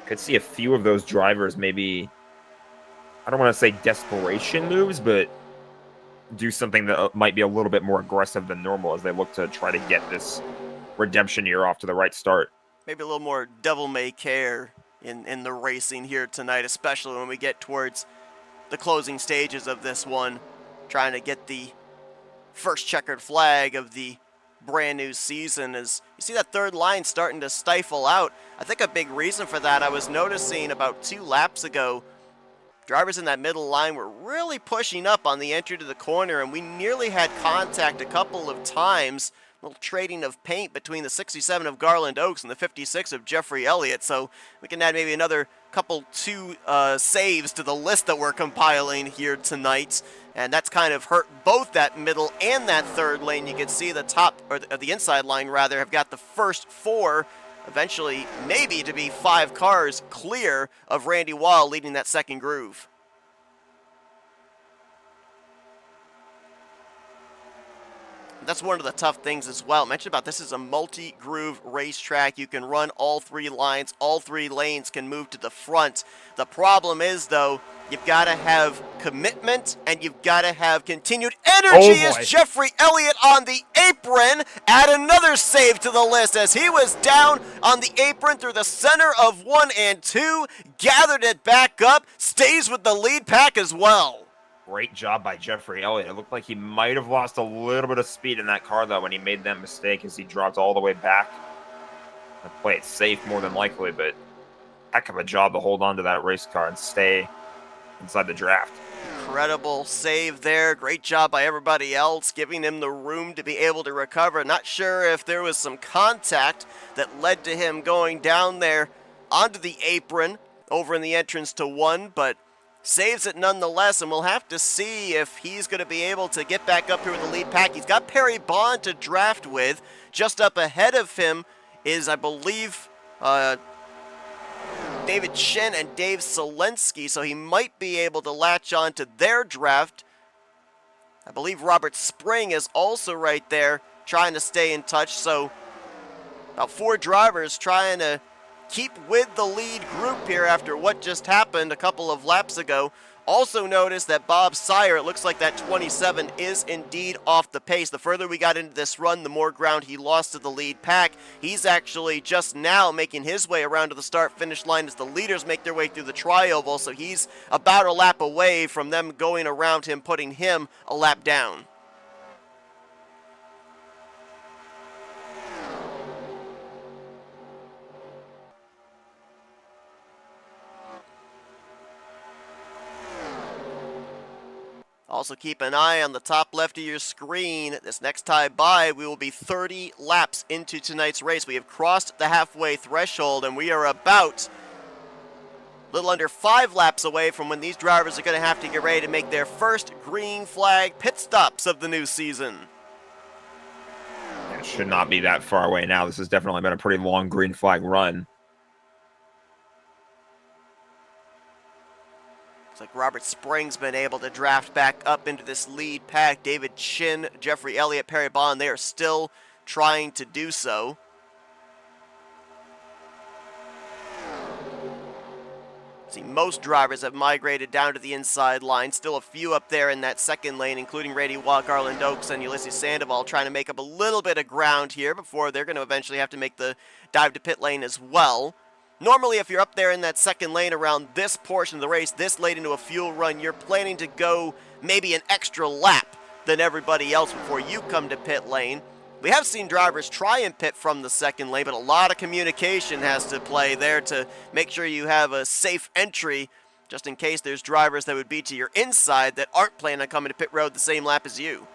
could see a few of those drivers maybe, I don't want to say desperation moves, but do something that might be a little bit more aggressive than normal as they look to try to get this redemption year off to the right start. Maybe a little more devil-may-care in the racing here tonight, especially when we get towards the closing stages of this one, trying to get the first checkered flag of the brand new season. As you see that third line starting to stifle out, I think a big reason for that, I was noticing about 2 laps ago, drivers in that middle line were really pushing up on the entry to the corner, and we nearly had contact a couple of times, a little trading of paint between the 67 of Garland Oaks and the 56 of Jeffrey Elliott. So we can add maybe another couple 2 saves to the list that we're compiling here tonight, and that's kind of hurt both that middle and that third lane. You can see the top, or the inside line rather, have got the first 4, eventually maybe to be 5 cars clear of Randy Wall leading that second groove. That's one of the tough things as well. I mentioned about this is a multi-groove racetrack. You can run all 3 lines. All 3 lanes can move to the front. The problem is, though, you've got to have commitment and you've got to have continued energy. As Jeffrey Elliott on the apron, add another save to the list as he was down on the apron through the center of 1 and 2, gathered it back up, stays with the lead pack as well. Great job by Jeffrey Elliott. It looked like he might have lost a little bit of speed in that car, though, when he made that mistake as he dropped all the way back. I play it safe more than likely, but heck of a job to hold on to that race car and stay inside the draft. Incredible save there. Great job by everybody else, giving him the room to be able to recover. Not sure if there was some contact that led to him going down there onto the apron over in the entrance to 1, but saves it nonetheless, and we'll have to see if he's going to be able to get back up here with the lead pack. He's got Perry Bond to draft with. Just up ahead of him is, I believe, David Shin and Dave Selensky, so he might be able to latch on to their draft. I believe Robert Spring is also right there trying to stay in touch, so about 4 drivers trying to keep with the lead group here after what just happened a couple of laps ago. Also notice that Bob Sire, it looks like that 27 is indeed off the pace. The further we got into this run, the more ground he lost to the lead pack. He's actually just now making his way around to the start-finish line as the leaders make their way through the tri-oval, so he's about a lap away from them going around him, putting him a lap down. Also keep an eye on the top left of your screen. This next time by, we will be 30 laps into tonight's race. We have crossed the halfway threshold, and we are about a little under 5 laps away from when these drivers are going to have to get ready to make their first green flag pit stops of the new season. It should not be that far away now. This has definitely been a pretty long green flag run. Looks like Robert Spring's been able to draft back up into this lead pack. David Chin, Jeffrey Elliott, Perry Bond, they are still trying to do so. See, most drivers have migrated down to the inside line. Still a few up there in that second lane, including Rady Watt, Garland Oaks, and Ulysses Sandoval, trying to make up a little bit of ground here before they're going to eventually have to make the dive to pit lane as well. Normally, if you're up there in that second lane around this portion of the race, this late into a fuel run, you're planning to go maybe an extra lap than everybody else before you come to pit lane. We have seen drivers try and pit from the second lane, but a lot of communication has to play there to make sure you have a safe entry, just in case there's drivers that would be to your inside that aren't planning on coming to pit road the same lap as you.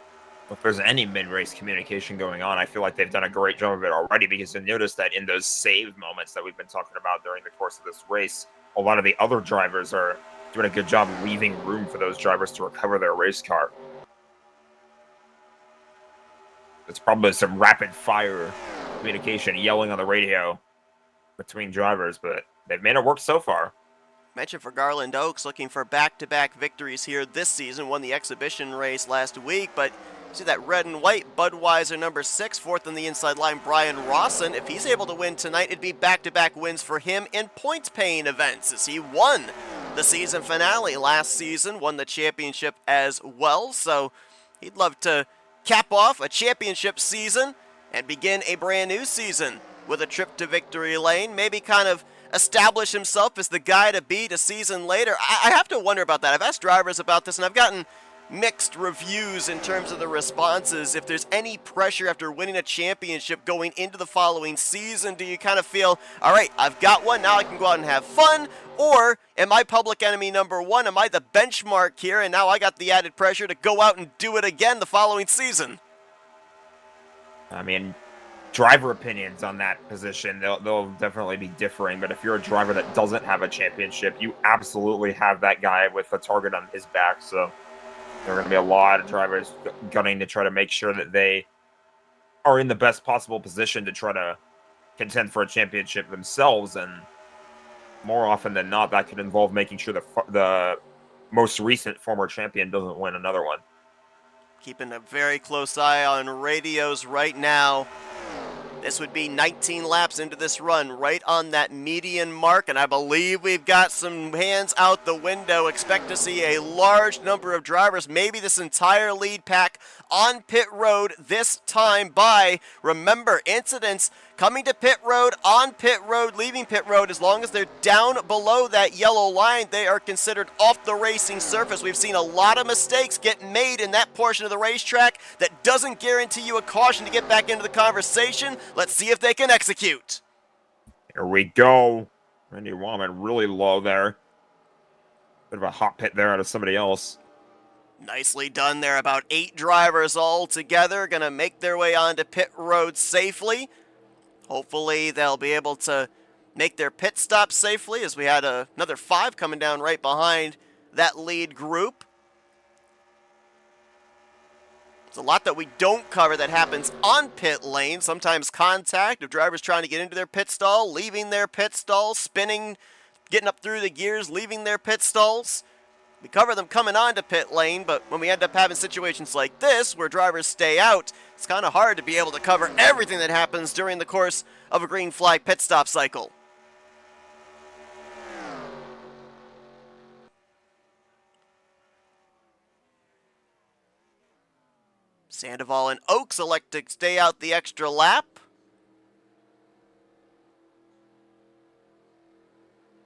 If there's any mid-race communication going on, I feel like they've done a great job of it already, because you notice that in those save moments that we've been talking about during the course of this race, a lot of the other drivers are doing a good job leaving room for those drivers to recover their race car. It's probably some rapid-fire communication, yelling on the radio between drivers, but they've made it work so far. Mention for Garland Oaks, looking for back-to-back victories here this season. Won the exhibition race last week, but see that red and white Budweiser number 6, fourth on the inside line, Brian Rawson. If he's able to win tonight, it'd be back-to-back wins for him in points-paying events, as he won the season finale last season, won the championship as well. So he'd love to cap off a championship season and begin a brand new season with a trip to victory lane. Maybe kind of establish himself as the guy to beat a season later. I have to wonder about that. I've asked drivers about this, and I've gotten mixed reviews in terms of the responses. If there's any pressure after winning a championship going into the following season, do you kind of feel, all right, I've got one, now I can go out and have fun? Or am I public enemy number 1? Am I the benchmark here, and now I got the added pressure to go out and do it again the following season? I mean, driver opinions on that position, they'll definitely be differing, but if you're a driver that doesn't have a championship, you absolutely have that guy with a target on his back. So there are going to be a lot of drivers gunning to try to make sure that they are in the best possible position to try to contend for a championship themselves, and more often than not, that could involve making sure the most recent former champion doesn't win another one. Keeping a very close eye on radios right now. This would be 19 laps into this run, right on that median mark, and I believe we've got some hands out the window. Expect to see a large number of drivers, maybe this entire lead pack, on pit road this time by. Remember, incidents coming to pit road, on pit road, leaving pit road, as long as they're down below that yellow line, they are considered off the racing surface. We've seen a lot of mistakes get made in that portion of the racetrack that doesn't guarantee you a caution to get back into the conversation. Let's see if they can execute. Here we go. Randy Wallman really low there. Bit of a hot pit there out of somebody else. Nicely done there. About 8 drivers all together going to make their way onto pit road safely. Hopefully they'll be able to make their pit stop safely, as we had another 5 coming down right behind that lead group. There's a lot that we don't cover that happens on pit lane. Sometimes contact of drivers trying to get into their pit stall, leaving their pit stall, spinning, getting up through the gears, leaving their pit stalls. We cover them coming onto pit lane, but when we end up having situations like this where drivers stay out, it's kind of hard to be able to cover everything that happens during the course of a green flag pit stop cycle. Sandoval and Oaks elect to stay out the extra lap.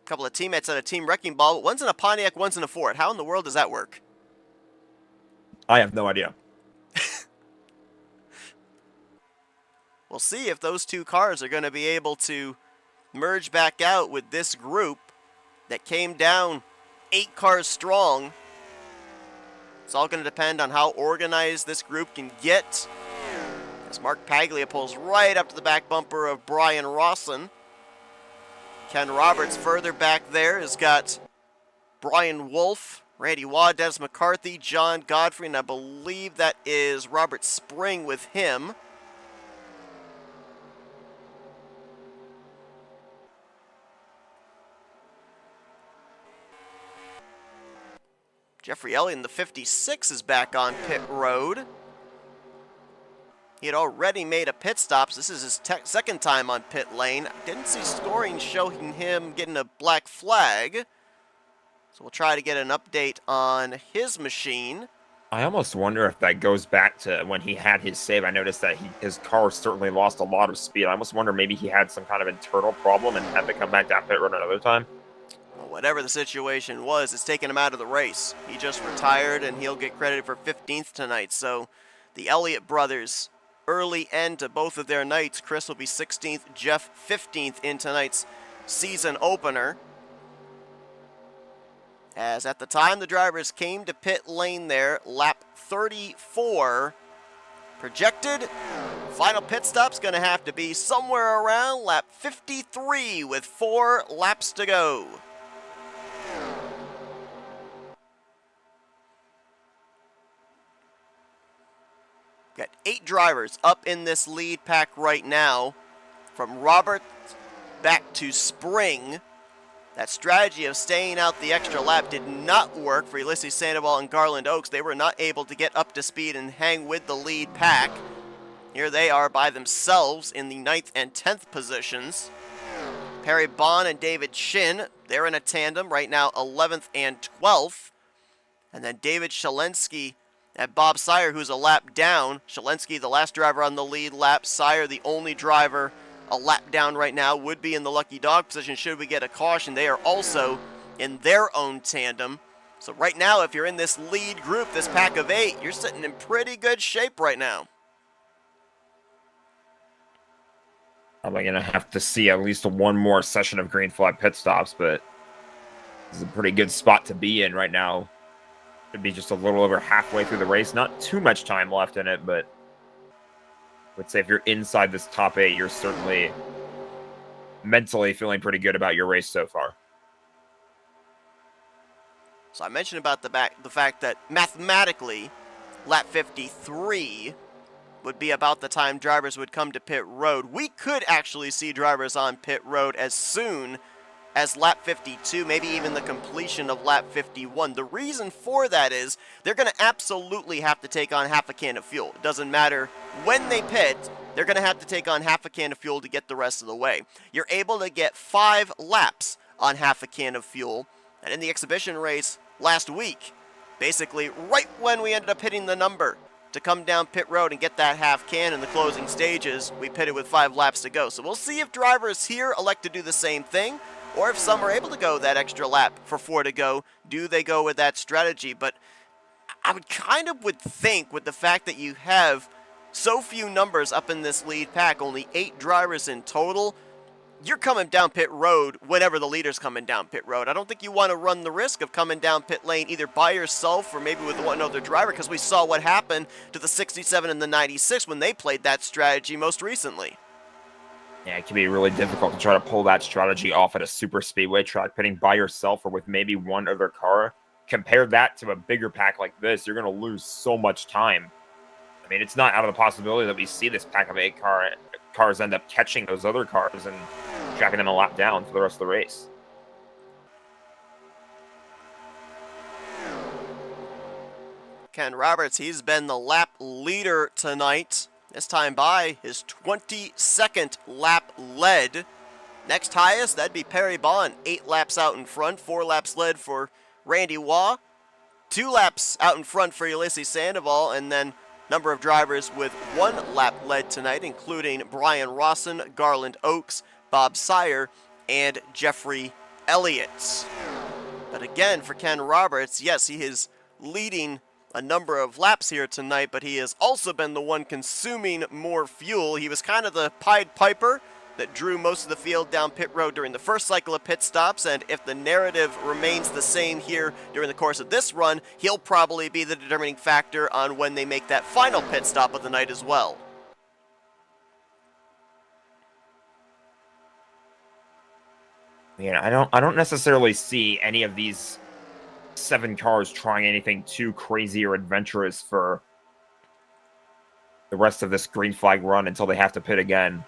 A couple of teammates at a team wrecking ball, but one's in a Pontiac, one's in a Ford. How in the world does that work? I have no idea. We'll see if those two cars are going to be able to merge back out with this group that came down 8 cars strong. It's all going to depend on how organized this group can get. As Mark Paglia pulls right up to the back bumper of Brian Rawson. Ken Roberts further back there has got Brian Wolf, Randy Waugh, Dennis McCarthy, John Godfrey, and I believe that is Robert Spring with him. Jeffrey Elliott in the 56 is back on pit road. He had already made a pit stop, so this is his second time on pit lane. Didn't see scoring showing him getting a black flag. So we'll try to get an update on his machine. I almost wonder if that goes back to when he had his save. I noticed that his car certainly lost a lot of speed. I almost wonder maybe he had some kind of internal problem and had to come back down pit road another time. Well, whatever the situation was, it's taken him out of the race. He just retired, and he'll get credited for 15th tonight. So the Elliott brothers, early end to both of their nights. Chris will be 16th, Jeff 15th in tonight's season opener. As at the time the drivers came to pit lane there, lap 34, projected final pit stop's going to have to be somewhere around lap 53 with 4 laps to go. Got 8 drivers up in this lead pack right now, from Robert back to Spring. That strategy of staying out the extra lap did not work for Ulysses Sandoval and Garland Oaks. They were not able to get up to speed and hang with the lead pack. Here they are by themselves in the 9th and 10th positions. Perry Bond and David Shin, they're in a tandem right now, 11th and 12th. And then David Shalensky and Bob Sire, who's a lap down. Shalensky, the last driver on the lead lap. Sire, the only driver a lap down right now, would be in the lucky dog position should we get a caution. They are also in their own tandem. So right now, if you're in this lead group, this pack of 8, you're sitting in pretty good shape right now. I'm going to have to see at least one more session of green flag pit stops, but this is a pretty good spot to be in right now. It'd be just a little over halfway through the race. Not too much time left in it, but I would say if you're inside this top 8, you're certainly mentally feeling pretty good about your race so far. So I mentioned about the fact that mathematically, lap 53 would be about the time drivers would come to pit road. We could actually see drivers on pit road as soon as lap 52, maybe even the completion of lap 51. The reason for that is they're going to absolutely have to take on half a can of fuel. It doesn't matter when they pit, they're going to have to take on half a can of fuel to get the rest of the way. You're able to get 5 laps on half a can of fuel, and in the exhibition race last week, basically right when we ended up hitting the number to come down pit road and get that half can in the closing stages, we pitted with 5 laps to go. So we'll see if drivers here elect to do the same thing, or if some are able to go that extra lap for 4 to go. Do they go with that strategy? But I would think with the fact that you have so few numbers up in this lead pack, only 8 drivers in total, you're coming down pit road whenever the leader's coming down pit road. I don't think you want to run the risk of coming down pit lane either by yourself or maybe with one other driver, because we saw what happened to the 67 and the 96 when they played that strategy most recently. Yeah, it can be really difficult to try to pull that strategy off at a super speedway track. Pitting by yourself or with maybe one other car compare that to a bigger pack like this, you're going to lose so much time. I mean, it's not out of the possibility that we see this pack of 8 cars end up catching those other cars and tracking them a lap down for the rest of the race. Ken Roberts, he's been the lap leader tonight. This time by his 22nd lap led. Next highest, that'd be Perry Bond, 8 laps out in front, 4 laps led for Randy Waugh, 2 laps out in front for Ulysses Sandoval, and then number of drivers with 1 lap led tonight, including Brian Rawson, Garland Oakes, Bob Sire, and Jeffrey Elliott. But again, for Ken Roberts, yes, he is leading a number of laps here tonight, but he has also been the one consuming more fuel. He was kind of the Pied Piper that drew most of the field down pit road during the first cycle of pit stops, and if the narrative remains the same here during the course of this run, he'll probably be the determining factor on when they make that final pit stop of the night as well. Yeah, I don't necessarily see any of these 7 cars trying anything too crazy or adventurous for the rest of this green flag run until they have to pit again.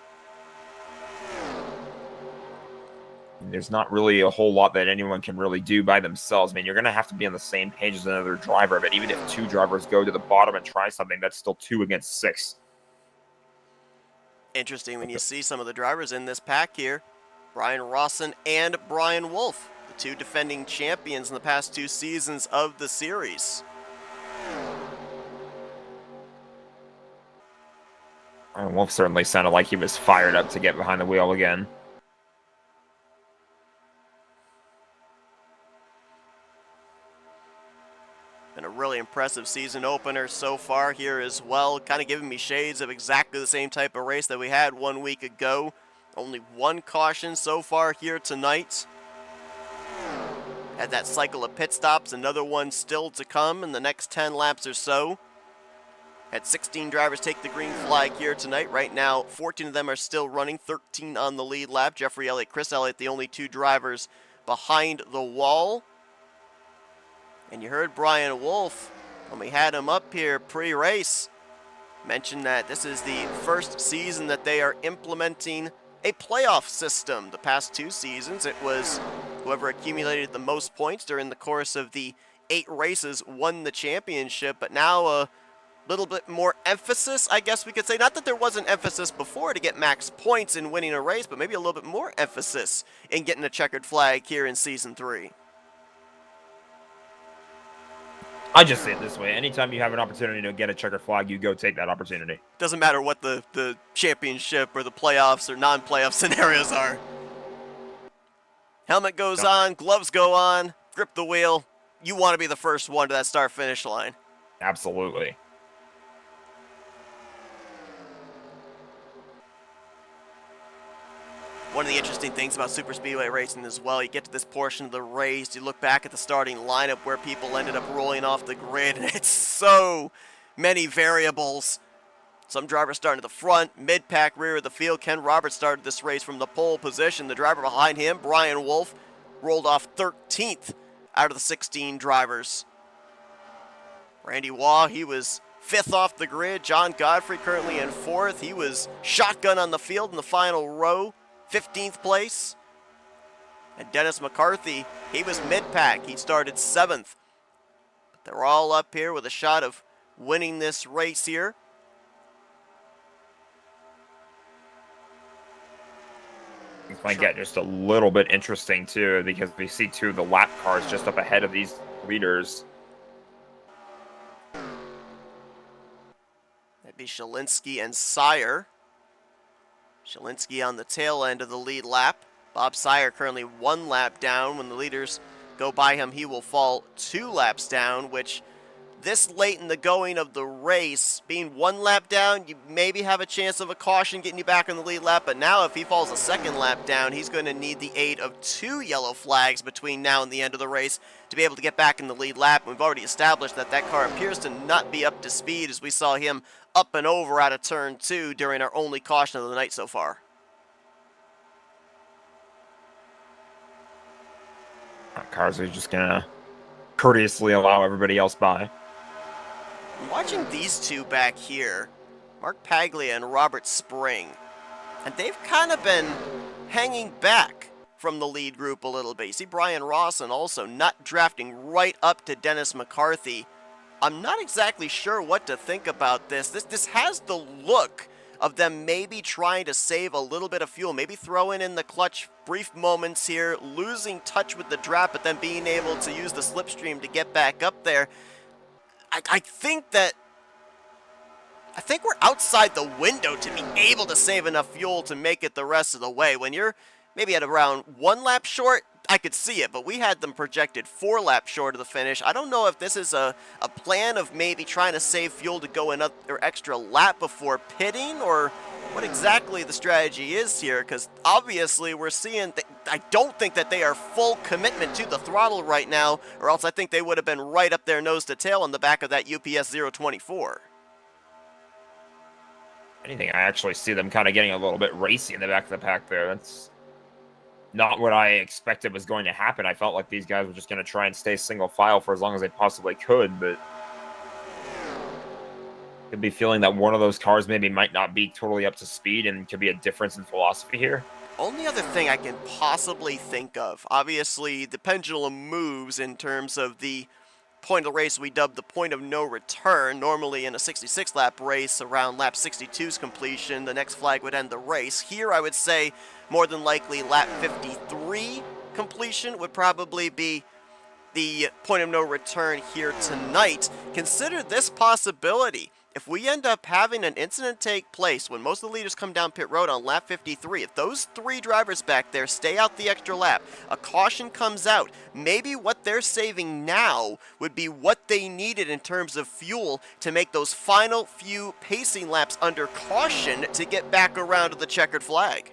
There's not really a whole lot that anyone can really do by themselves. I mean, you're going to have to be on the same page as another driver, but even if 2 drivers go to the bottom and try something, that's still 2 against 6. Interesting when you see some of the drivers in this pack here. Brian Rawson and Brian Wolf, the 2 defending champions in the past 2 seasons of the series. Brian Wolf certainly sounded like he was fired up to get behind the wheel again. Been a really impressive season opener so far here as well. Kind of giving me shades of exactly the same type of race that we had 1 week ago. Only 1 caution so far here tonight. Had that cycle of pit stops, another one still to come in the next 10 laps or so. Had 16 drivers take the green flag here tonight. Right now, 14 of them are still running, 13 on the lead lap. Jeffrey Elliott, Chris Elliott, the only 2 drivers behind the wall. And you heard Brian Wolf, when we had him up here pre-race, mention that this is the first season that they are implementing a playoff system. The past 2 seasons, it was whoever accumulated the most points during the course of the 8 races won the championship, but now a little bit more emphasis, I guess we could say. Not that there wasn't emphasis before to get max points in winning a race, but maybe a little bit more emphasis in getting a checkered flag here in Season 3. I just say it this way. Anytime you have an opportunity to get a checkered flag, you go take that opportunity. Doesn't matter what the championship or the playoffs or non-playoff scenarios are. Helmet goes on, gloves go on, grip the wheel. You want to be the first one to that start-finish line. Absolutely. One of the interesting things about Superspeedway racing as well, you get to this portion of the race, you look back at the starting lineup where people ended up rolling off the grid, and it's so many variables. Some drivers starting at the front, mid-pack, rear of the field. Ken Roberts started this race from the pole position. The driver behind him, Brian Wolf, rolled off 13th out of the 16 drivers. Randy Waugh, he was 5th off the grid. John Godfrey currently in 4th. He was shotgun on the field in the final row, 15th place. And Dennis McCarthy, he was mid-pack. He started 7th. But they're all up here with a shot of winning this race here. This might get just a little bit interesting, too, because we see 2 of the lap cars just up ahead of these leaders. That'd be Shalinsky and Sire. Shalinsky on the tail end of the lead lap. Bob Sire currently 1 lap down. When the leaders go by him, he will fall 2 laps down, which this late in the going of the race, being 1 lap down, you maybe have a chance of a caution getting you back on the lead lap, but now if he falls a 2nd lap down, he's going to need the aid of 2 yellow flags between now and the end of the race to be able to get back in the lead lap. We've already established that that car appears to not be up to speed, as we saw him up and over out of turn 2 during our only caution of the night so far. Cars are just gonna courteously allow everybody else by. Watching these two back here, Mark Paglia and Robert Spring, and they've kind of been hanging back from the lead group a little bit. You see Brian Rawson also not drafting right up to Dennis McCarthy. I'm not exactly sure what to think about this. This has the look of them maybe trying to save a little bit of fuel, maybe throwing in the clutch brief moments here, losing touch with the draft, but then being able to use the slipstream to get back up there. I think we're outside the window to be able to save enough fuel to make it the rest of the way. When you're maybe at around 1 lap short, I could see it, but we had them projected 4 laps short of the finish. I don't know if this is a plan of maybe trying to save fuel to go another extra lap before pitting, or what exactly the strategy is here, because obviously we're seeing I don't think that they are full commitment to the throttle right now, or else I think they would have been right up their nose to tail on the back of that UPS 024. Anything, I actually see them kind of getting a little bit racy in the back of the pack there. That's not what I expected was going to happen. I felt like these guys were just going to try and stay single file for as long as they possibly could, but could be feeling that one of those cars maybe might not be totally up to speed and could be a difference in philosophy here. Only other thing I can possibly think of, obviously the pendulum moves in terms of the point of the race we dubbed the point of no return. Normally in a 66 lap race, around lap 62's completion, the next flag would end the race. Here I would say more than likely lap 53 completion would probably be the point of no return here tonight. Consider this possibility. If we end up having an incident take place when most of the leaders come down pit road on lap 53, if those 3 drivers back there stay out the extra lap, a caution comes out, maybe what they're saving now would be what they needed in terms of fuel to make those final few pacing laps under caution to get back around to the checkered flag.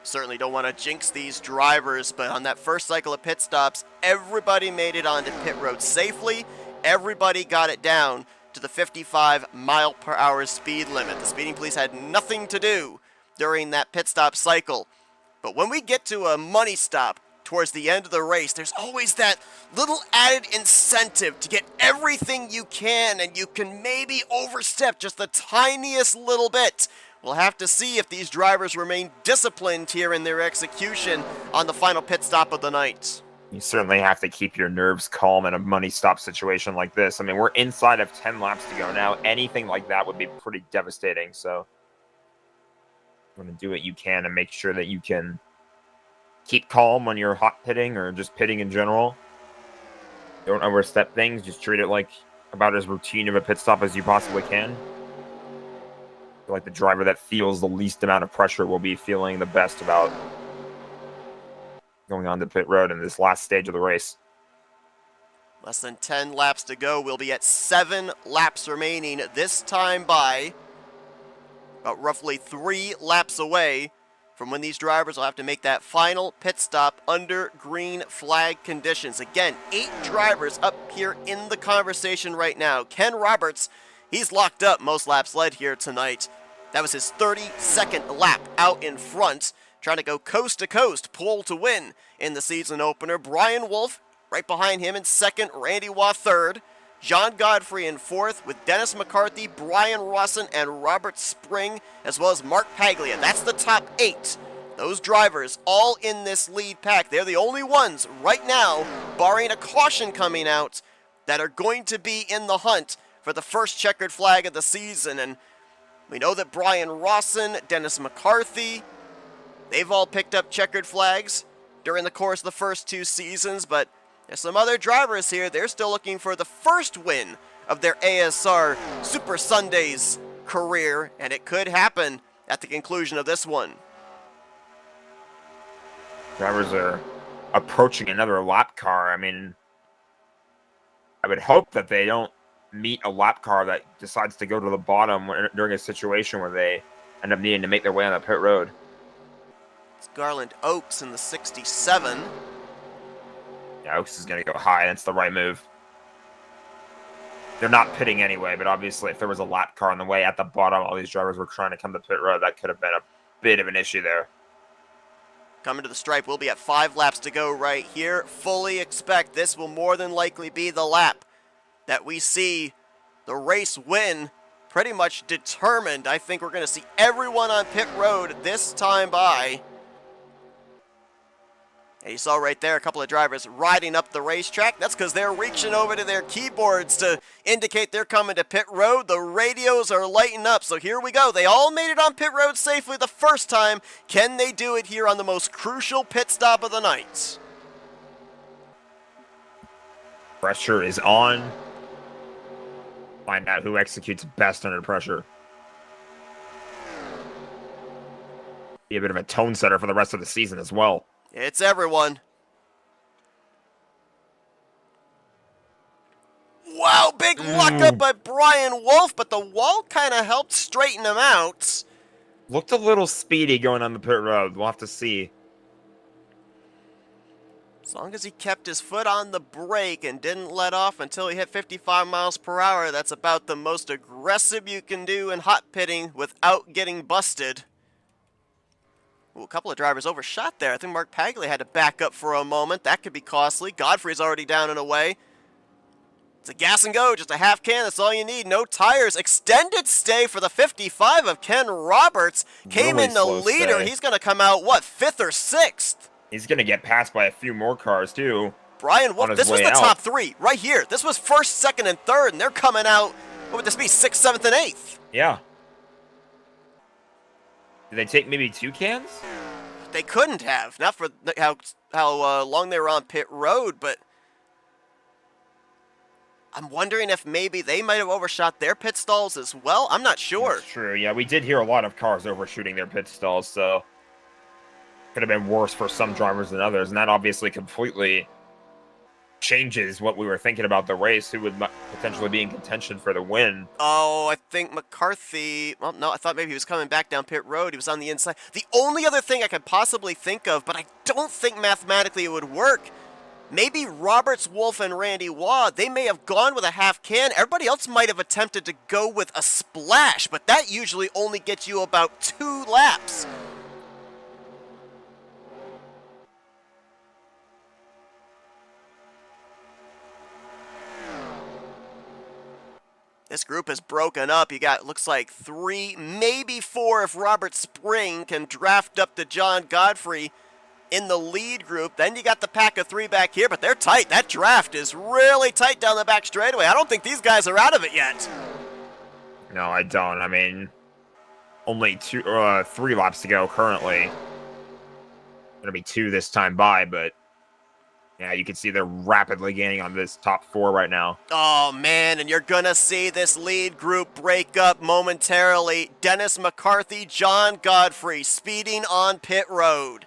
Certainly don't want to jinx these drivers, but on that first cycle of pit stops, everybody made it onto pit road safely. Everybody got it down to the 55 mile per hour speed limit. The speeding police had nothing to do during that pit stop cycle. But when we get to a money stop towards the end of the race, there's always that little added incentive to get everything you can, and you can maybe overstep just the tiniest little bit. We'll have to see if these drivers remain disciplined here in their execution on the final pit stop of the night. You certainly have to keep your nerves calm in a money stop situation like this. I mean, we're inside of 10 laps to go now. Anything like that would be pretty devastating. So you want to do what you can and make sure that you can keep calm when you're hot pitting or just pitting in general. Don't overstep things. Just treat it like about as routine of a pit stop as you possibly can. Like the driver that feels the least amount of pressure will be feeling the best about going on to pit road in this last stage of the race. Less than 10 laps to go. We'll be at 7 laps remaining, this time by about roughly 3 laps away from when these drivers will have to make that final pit stop under green flag conditions. Again, 8 drivers up here in the conversation right now. Ken Roberts, he's locked up most laps led here tonight. That was his 32nd lap out in front, trying to go coast to coast, pole to win in the season opener. Brian Wolf right behind him in second, Randy Waugh third, John Godfrey in fourth, with Dennis McCarthy, Brian Rawson, and Robert Spring, as well as Mark Paglia. That's the top 8. Those drivers all in this lead pack. They're the only ones right now, barring a caution coming out, that are going to be in the hunt for the first checkered flag of the season. And we know that Brian Rawson, Dennis McCarthy, they've all picked up checkered flags during the course of the first 2 seasons, but there's some other drivers here. They're still looking for the first win of their ASR Super Sundays career, and it could happen at the conclusion of this one. Drivers are approaching another lap car. I mean, I would hope that they don't meet a lap car that decides to go to the bottom during a situation where they end up needing to make their way on the pit road. It's Garland Oaks in the 67. Yeah, Oaks is going to go high. That's the right move. They're not pitting anyway, but obviously if there was a lap car on the way at the bottom, all these drivers were trying to come to pit road, that could have been a bit of an issue there. Coming to the stripe, we'll be at 5 laps to go right here. Fully expect this will more than likely be the lap that we see the race win pretty much determined. I think we're going to see everyone on pit road this time by. And you saw right there a couple of drivers riding up the racetrack. That's because they're reaching over to their keyboards to indicate they're coming to pit road. The radios are lighting up. So here we go. They all made it on pit road safely the first time. Can they do it here on the most crucial pit stop of the night? Pressure is on. Find out who executes best under pressure. Be a bit of a tone setter for the rest of the season as well. It's everyone. Wow, big luck up by Brian Wolf, but the wall kind of helped straighten him out. Looked a little speedy going on the pit road. We'll have to see. As long as he kept his foot on the brake and didn't let off until he hit 55 miles per hour, that's about the most aggressive you can do in hot pitting without getting busted. Ooh, a couple of drivers overshot there. I think Mark Paglia had to back up for a moment. That could be costly. Godfrey's already down and away. It's a gas and go, just a half can. That's all you need. No tires. Extended stay for the 55 of Ken Roberts. Came Really in the slow leader. stay. He's going to come out, what, 5th or 6th? He's going to get passed by a few more cars, too. Brian Wolf, on his this was way the out. top 3 right here. This was 1st, 2nd, and 3rd, and they're coming out, what would this be, 6th, 7th, and 8th? Yeah. Did they take maybe 2 cans? They couldn't have, not for how long they were on pit road, but I'm wondering if maybe they might have overshot their pit stalls as well. I'm not sure. That's true, yeah. We did hear a lot of cars overshooting their pit stalls, so could have been worse for some drivers than others, and that obviously completely changes what we were thinking about the race, who would potentially be in contention for the win. Oh, I think McCarthy, well, no, I thought maybe he was coming back down pit road. He was on the inside. The only other thing I could possibly think of, but I don't think mathematically it would work, maybe Roberts, Wolf, and Randy Waugh, they may have gone with a half can. Everybody else might have attempted to go with a splash, but that usually only gets you about 2 laps. This group has broken up. You got, looks like 3, maybe 4 if Robert Spring can draft up to John Godfrey in the lead group. Then you got the pack of 3 back here, but they're tight. That draft is really tight down the back straightaway. I don't think these guys are out of it yet. No, I don't. I mean, only 3 laps to go currently. Gonna be 2 this time by, but yeah, you can see they're rapidly gaining on this top 4 right now. Oh, man, and you're going to see this lead group break up momentarily. Dennis McCarthy, John Godfrey speeding on pit road.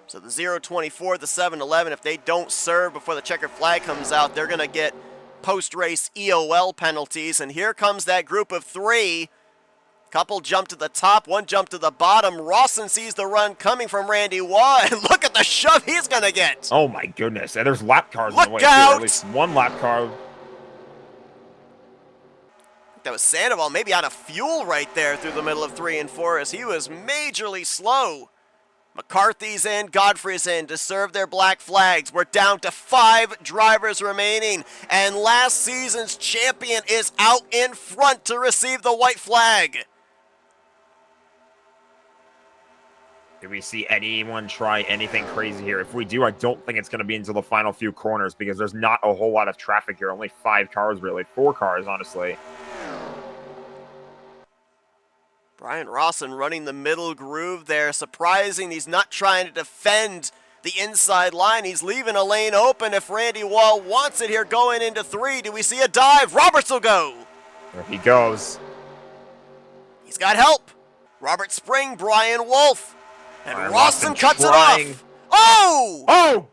So the 024, the 711, if they don't serve before the checkered flag comes out, they're going to get post-race EOL penalties. And here comes that group of 3. Couple jump to the top, 1 jump to the bottom. Rawson sees the run coming from Randy Waugh, and look at the shove he's going to get. Oh my goodness. And there's lap cars in Look the way, out! too. At least 1 lap car. That was Sandoval, maybe out of fuel right there through the middle of 3 and 4 as he was majorly slow. McCarthy's in, Godfrey's in to serve their black flags. We're down to 5 drivers remaining, and last season's champion is out in front to receive the white flag. Do we see anyone try anything crazy here? If we do, I don't think it's going to be until the final few corners because there's not a whole lot of traffic here. Only 5 cars, really. 4 cars, honestly. Brian Rawson running the middle groove there. Surprising he's not trying to defend the inside line. He's leaving a lane open if Randy Waugh wants it here going into 3. Do we see a dive? Roberts will go. There he goes. He's got help. Robert Spring, Brian Wolf. And Brian Rawson Rawson cuts trying. it off. Oh! Oh!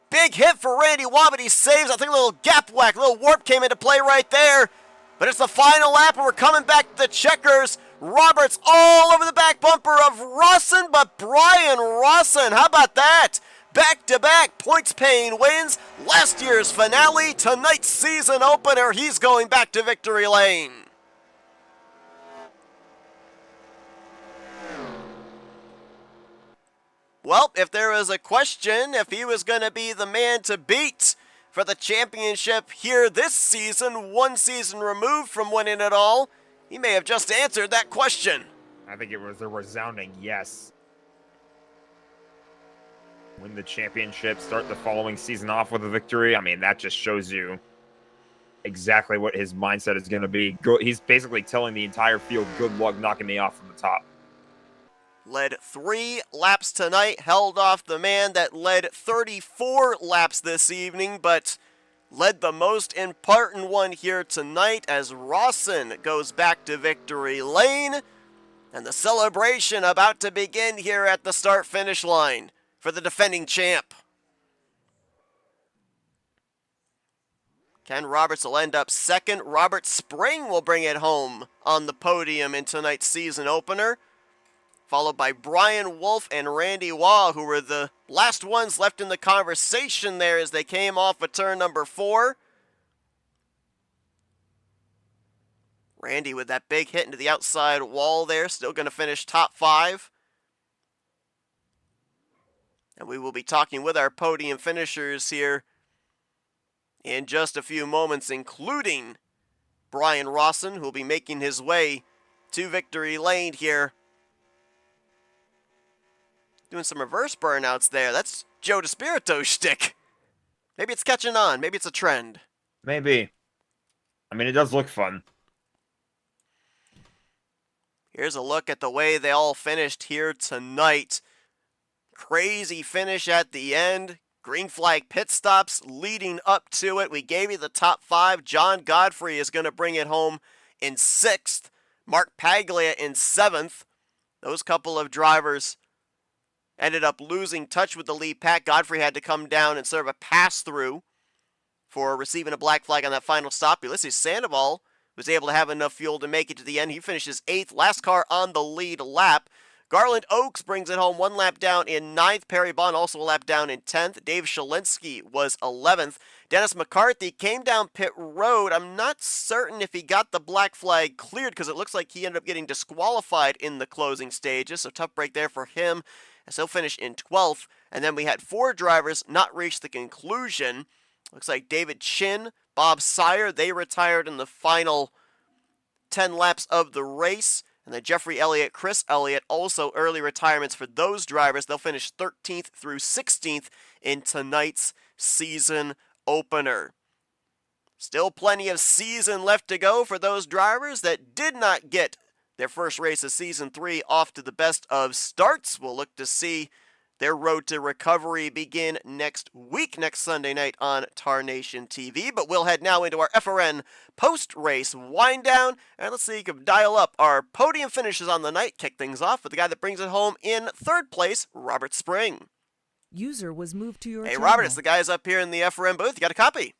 Big hit for Randy Waugh, but he saves. I think a little gap whack, a little warp came into play right there. But it's the final lap, and we're coming back to the checkers. Roberts all over the back bumper of Rawson, but Brian Rawson, how about that? Back-to-back points-paying wins, last year's finale, tonight's season opener, he's going back to victory lane. Well, if there was a question if he was going to be the man to beat for the championship here this season, one season removed from winning it all, he may have just answered that question. I think it was a resounding yes. Win the championship, start the following season off with a victory. I mean, that just shows you exactly what his mindset is going to be. He's basically telling the entire field, good luck knocking me off from the top. Led 3 laps tonight, held off the man that led 34 laps this evening, but led the most important one here tonight as Rawson goes back to victory lane. And the celebration about to begin here at the start-finish line for the defending champ. Ken Roberts will end up second. Robert Spring will bring it home on the podium in tonight's season opener, followed by Brian Wolf and Randy Waugh, who were the last ones left in the conversation there as they came off of turn number 4. Randy with that big hit into the outside wall there, still going to finish top 5. And we will be talking with our podium finishers here in just a few moments, including Brian Rawson, who will be making his way to victory lane here. Doing some reverse burnouts there. That's Joe DeSpirito's shtick. Maybe it's catching on. Maybe it's a trend. Maybe. I mean, it does look fun. Here's a look at the way they all finished here tonight. Crazy finish at the end. Green flag pit stops leading up to it. We gave you the top 5. John Godfrey is going to bring it home in 6th. Mark Paglia in 7th. Those couple of drivers ended up losing touch with the lead pack. Godfrey had to come down and serve a pass-through for receiving a black flag on that final stop. Ulysses Sandoval was able to have enough fuel to make it to the end. He finishes 8th, last car on the lead lap. Garland Oaks brings it home 1 lap down in 9th. Perry Bond also a lap down in 10th. Dave Shalinsky was 11th. Dennis McCarthy came down pit road. I'm not certain if he got the black flag cleared because it looks like he ended up getting disqualified in the closing stages. So tough break there for him as he'll finish in 12th. And then we had 4 drivers not reach the conclusion. Looks like David Chin, Bob Sire, they retired in the final 10 laps of the race. And then Jeffrey Elliott, Chris Elliott, also early retirements for those drivers. They'll finish 13th through 16th in tonight's season opener. Still plenty of season left to go for those drivers that did not get their first race of Season 3 off to the best of starts. We'll look to see their road to recovery begin next week, next Sunday night on Tar Nation TV. But we'll head now into our FRN post-race wind-down. And let's see if you can dial up our podium finishes on the night. Kick things off with the guy that brings it home in 3rd place, Robert Spring. User was moved to your Hey, channel. Robert, it's the guys up here in the FRN booth. You got a copy?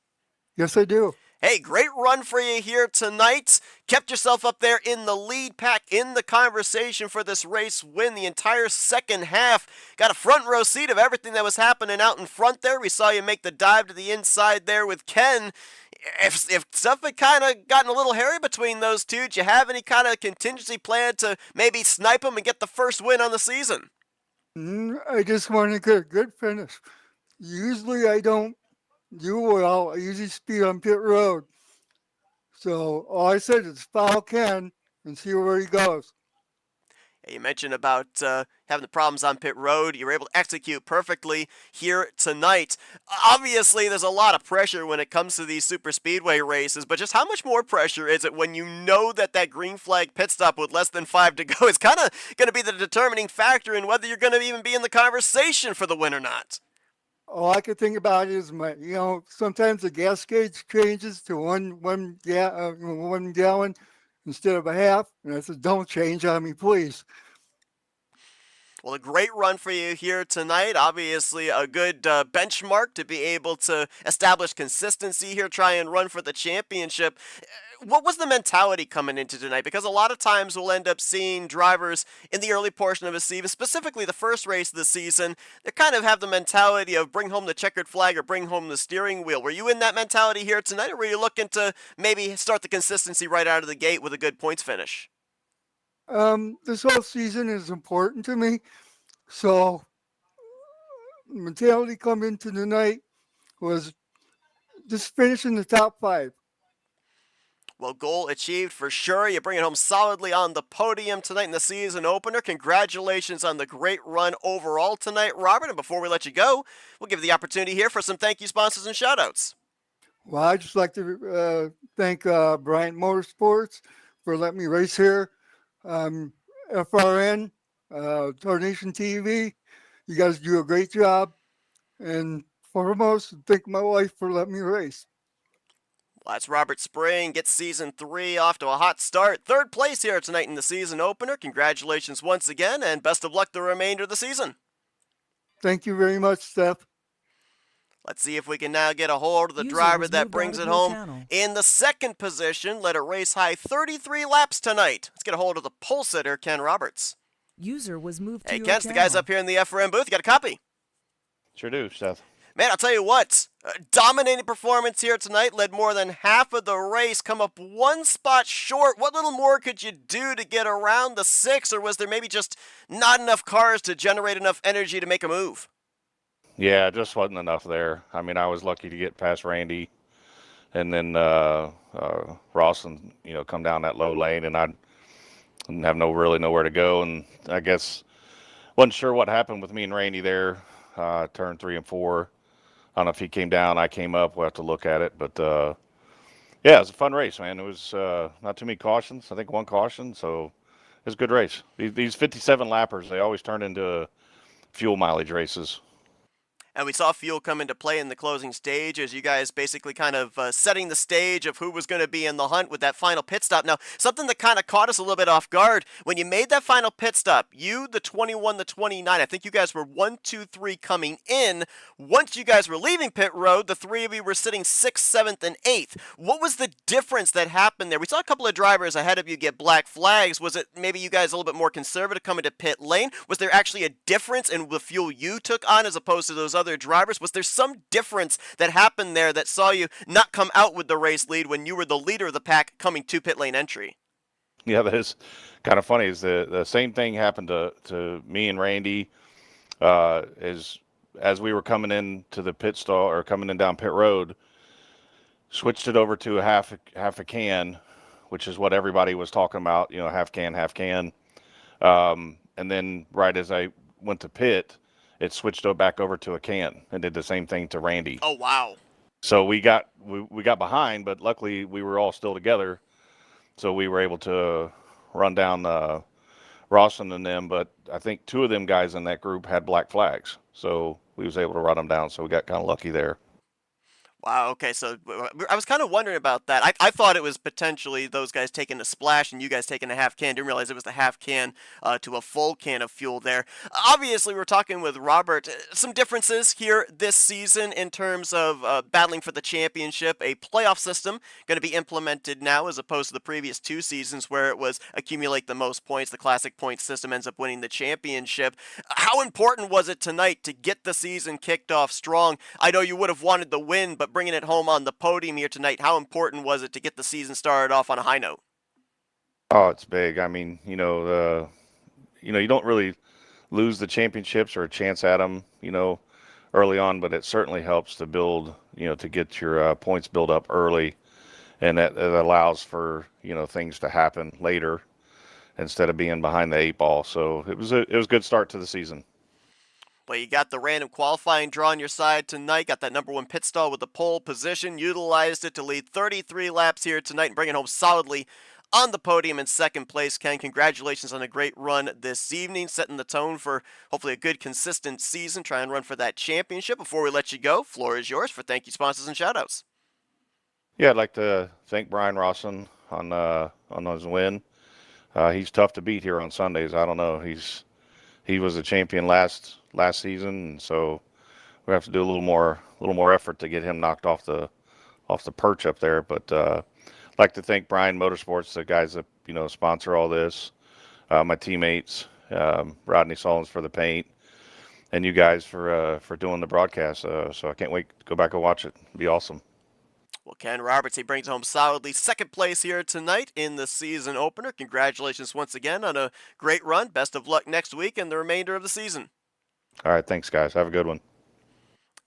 Yes, I do. Hey, great run for you here tonight. Kept yourself up there in the lead pack, in the conversation for this race win the entire second half. Got a front row seat of everything that was happening out in front there. We saw you make the dive to the inside there with Ken. If stuff had kind of gotten a little hairy between those two, do you have any kind of contingency plan to maybe snipe them and get the first win on the season? I just want to get a good finish. Usually I don't do well. I usually speed on pit road. So all I said is follow Ken and see where he goes. You mentioned about having the problems on pit road. You were able to execute perfectly here tonight. Obviously, there's a lot of pressure when it comes to these super speedway races, but just how much more pressure is it when you know that that green flag pit stop with less than 5 to go is kind of going to be the determining factor in whether you're going to even be in the conversation for the win or not? All I could think about is sometimes the gas gauge changes to one gallon instead of a half. And I said, don't change on me, please. Well, a great run for you here tonight. Obviously, a good benchmark to be able to establish consistency here, try and run for the championship. what was the mentality coming into tonight? Because a lot of times we'll end up seeing drivers in the early portion of a season, specifically the first race of the season, they kind of have the mentality of bring home the checkered flag or bring home the steering wheel. Were you in that mentality here tonight, or were you looking to maybe start the consistency right out of the gate with a good points finish? This whole season is important to me. So mentality coming into tonight was just finish in the top 5. Well, goal achieved for sure. You bring it home solidly on the podium tonight in the season opener. Congratulations on the great run overall tonight, Robert. And before we let you go, we'll give you the opportunity here for some thank you sponsors and shoutouts. Well, I'd just like to thank Bryant Motorsports for letting me race here. FRN, Tornation TV, you guys do a great job. And foremost, thank my wife for letting me race. Well, that's Robert Spring. Gets season 3 off to a hot start. 3rd place here tonight in the season opener. Congratulations once again, and best of luck the remainder of the season. Thank you very much, Steph. Let's see if we can now get a hold of the User driver was that moved brings out it of your home channel. in the 2nd position. Led a race high 33 laps tonight. Let's get a hold of the pole sitter, Ken Roberts. User was moved to Hey, your Ken, it's channel. the guys up here in the FRM booth. You got a copy? Sure do, Seth. Man, I'll tell you what, dominating performance here tonight, led more than half of the race, come up 1 spot short. What little more could you do to get around the 6, or was there maybe just not enough cars to generate enough energy to make a move? Yeah, it just wasn't enough there. I mean, I was lucky to get past Randy, and then Ross and come down that low lane, and I didn't have really nowhere to go, and I guess wasn't sure what happened with me and Randy there, turn 3 and 4. I don't know if he came down, I came up. We'll have to look at it, but yeah, it was a fun race, man. It was not too many cautions. I think 1 caution, so it was a good race. These 57 lappers, they always turn into fuel mileage races. And we saw fuel come into play in the closing stage as you guys basically kind of setting the stage of who was going to be in the hunt with that final pit stop. Now, something that kind of caught us a little bit off guard, when you made that final pit stop, you, the 21, the 29, I think you guys were 1, 2, 3 coming in. Once you guys were leaving pit road, the 3 of you were sitting 6th, 7th, and 8th. What was the difference that happened there? We saw a couple of drivers ahead of you get black flags. Was it maybe you guys a little bit more conservative coming to pit lane? Was there actually a difference in the fuel you took on as opposed to those other drivers? Was there some difference that happened there that saw you not come out with the race lead when you were the leader of the pack coming to pit lane entry? Yeah, that is kind of funny. Is the same thing happened to me and Randy as we were coming into the pit stall or coming in down pit road, switched it over to a half a can, which is what everybody was talking about, half can. And then right as I went to pit, it switched back over to a can and did the same thing to Randy. Oh, wow. So we got behind, but luckily we were all still together. So we were able to run down Rawson and them, but I think 2 of them guys in that group had black flags. So we was able to run them down, so we got kind of lucky there. Wow, okay, so I was kind of wondering about that. I thought it was potentially those guys taking a splash and you guys taking a half can. Didn't realize it was the half can to a full can of fuel there. Obviously, we're talking with Robert. Some differences here this season in terms of battling for the championship. A playoff system going to be implemented now as opposed to the previous 2 seasons where it was accumulate the most points. The classic point system ends up winning the championship. How important was it tonight to get the season kicked off strong? I know you would have wanted the win, but bringing it home on the podium here tonight, how important was it to get the season started off on a high note? Oh, it's big. I mean, you don't really lose the championships or a chance at them, early on, but it certainly helps to build, to get your points built up early, and that allows for, things to happen later instead of being behind the 8 ball. So it was a good start to the season. Well, you got the random qualifying draw on your side tonight, got that number 1 pit stall with the pole position, utilized it to lead 33 laps here tonight and bring it home solidly on the podium in 2nd place. Ken, congratulations on a great run this evening, setting the tone for hopefully a good, consistent season. Try and run for that championship. Before we let you go, floor is yours for thank you, sponsors, and shoutouts. Yeah, I'd like to thank Brian Rawson on his win. He's tough to beat here on Sundays. I don't know. He was a champion last season, and so we have to do a little more effort to get him knocked off the perch up there. But I'd like to thank Brian Motorsports, the guys that sponsor all this, my teammates, Rodney Solons for the paint, and you guys for doing the broadcast. So I can't wait to go back and watch it. It'll be awesome. Well, Ken Roberts, he brings home solidly second place here tonight in the season opener. Congratulations once again on a great run. Best of luck next week and the remainder of the season. All right, thanks, guys. Have a good one.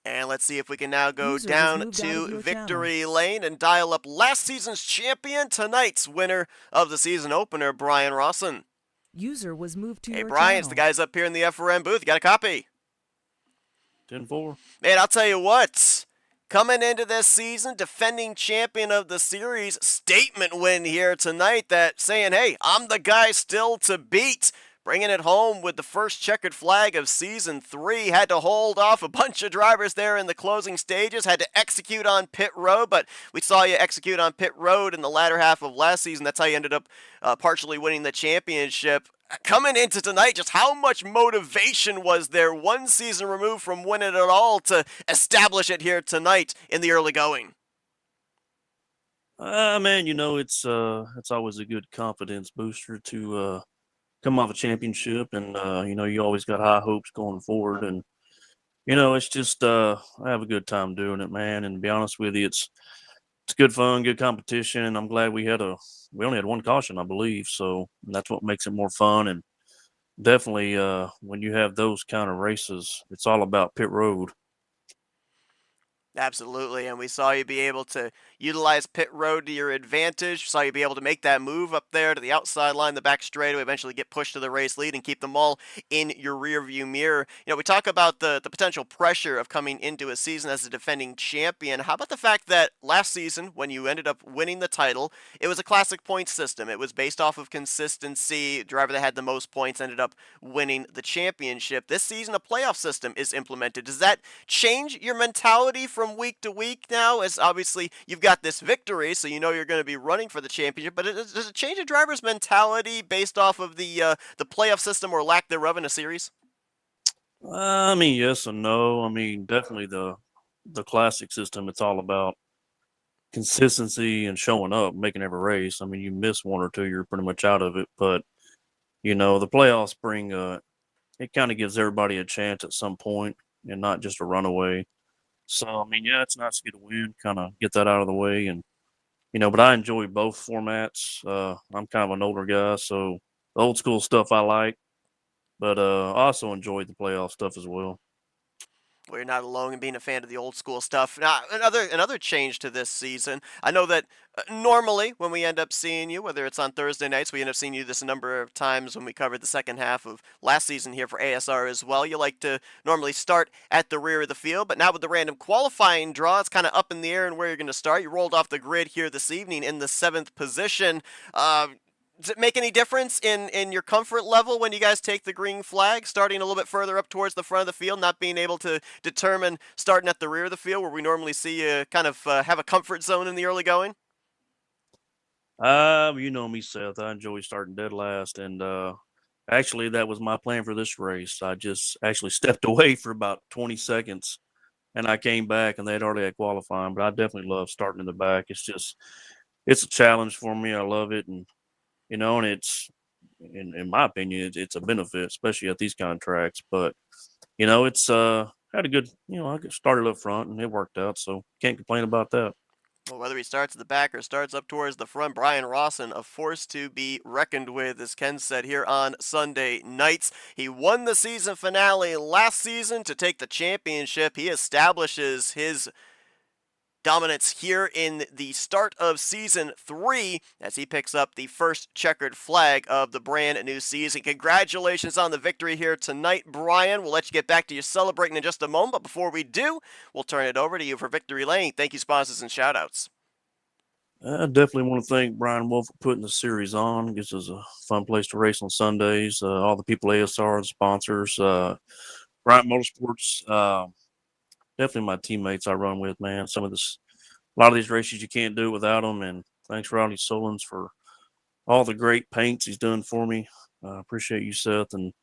And let's see if we can now go User was down moved out to of your victory lane and dial up last season's champion, tonight's winner of the season opener, Brian Rawson. User was moved to Hey, your Brian, it's channel. the guys up here in the FRM booth. You got a copy? 10-4. Man, I'll tell you what. Coming into this season, defending champion of the series, statement win here tonight that saying, hey, I'm the guy still to beat. Bringing it home with the first checkered flag of Season 3. Had to hold off a bunch of drivers there in the closing stages. Had to execute on pit road, but we saw you execute on pit road in the latter half of last season. That's how you ended up partially winning the championship. Coming into tonight, just how much motivation was there 1 season removed from winning it all to establish it here tonight in the early going? Man, it's always a good confidence booster to come off a championship, and you always got high hopes going forward, and it's just I have a good time doing it, man. And to be honest with you, it's good fun, good competition, and I'm glad we only had one caution, I believe, so that's what makes it more fun. And definitely when you have those kind of races, it's all about pit road. Absolutely, and we saw you be able to utilize pit road to your advantage. Saw you be able to make that move up there to the outside line, the back straightaway, eventually get pushed to the race lead and keep them all in your rearview mirror. We talk about the potential pressure of coming into a season as a defending champion. How about the fact that last season, when you ended up winning the title, it was a classic point system. It was based off of consistency. The driver that had the most points ended up winning the championship. This season, a playoff system is implemented. Does that change your mentality from week to week now, as obviously you've got this victory, so you're going to be running for the championship, but does it change a driver's mentality based off of the playoff system or lack thereof in a series? I mean, yes and no. I mean, definitely the classic system, it's all about consistency and showing up, making every race. I mean, you miss one or two, you're pretty much out of it. But the playoffs bring it kind of gives everybody a chance at some point and not just a runaway. So, I mean, yeah, it's nice to get a win, kind of get that out of the way. And, but I enjoy both formats. I'm kind of an older guy, so the old school stuff I like, but I also enjoy the playoff stuff as well. Well, you're not alone in being a fan of the old school stuff. Now, another change to this season. I know that normally when we end up seeing you, whether it's on Thursday nights, we end up seeing you this a number of times when we covered the second half of last season here for ASR as well. You like to normally start at the rear of the field, but now with the random qualifying draw, it's kind of up in the air and where you're going to start. You rolled off the grid here this evening in the 7th position. Does it make any difference in your comfort level when you guys take the green flag, starting a little bit further up towards the front of the field, not being able to determine starting at the rear of the field where we normally see you kind of have a comfort zone in the early going? You know me, Seth. I enjoy starting dead last, and actually, that was my plan for this race. I just actually stepped away for about 20 seconds, and I came back, and they'd already had qualifying. But I definitely love starting in the back. It's a challenge for me. I love it, and and it's, in my opinion, it's a benefit, especially at these kind of tracks. But, it's had a good, I started up front and it worked out. So can't complain about that. Well, whether he starts at the back or starts up towards the front, Brian Rawson, a force to be reckoned with, as Ken said here on Sunday nights. He won the season finale last season to take the championship. He establishes his dominance here in the start of Season 3 as he picks up the first checkered flag of the brand new season. Congratulations on the victory here tonight, Brian. We'll let you get back to your celebrating in just a moment, but before we do, we'll turn it over to you for victory lane. Thank you, sponsors and shoutouts. I definitely want to thank Brian Wolf for putting the series on. Gives us a fun place to race on Sundays. All the people, ASR, the sponsors, Brian Motorsports, definitely my teammates I run with, man. A lot of these races you can't do without them. And thanks, Rodney Solons, for all the great paints he's done for me. Appreciate you, Seth, and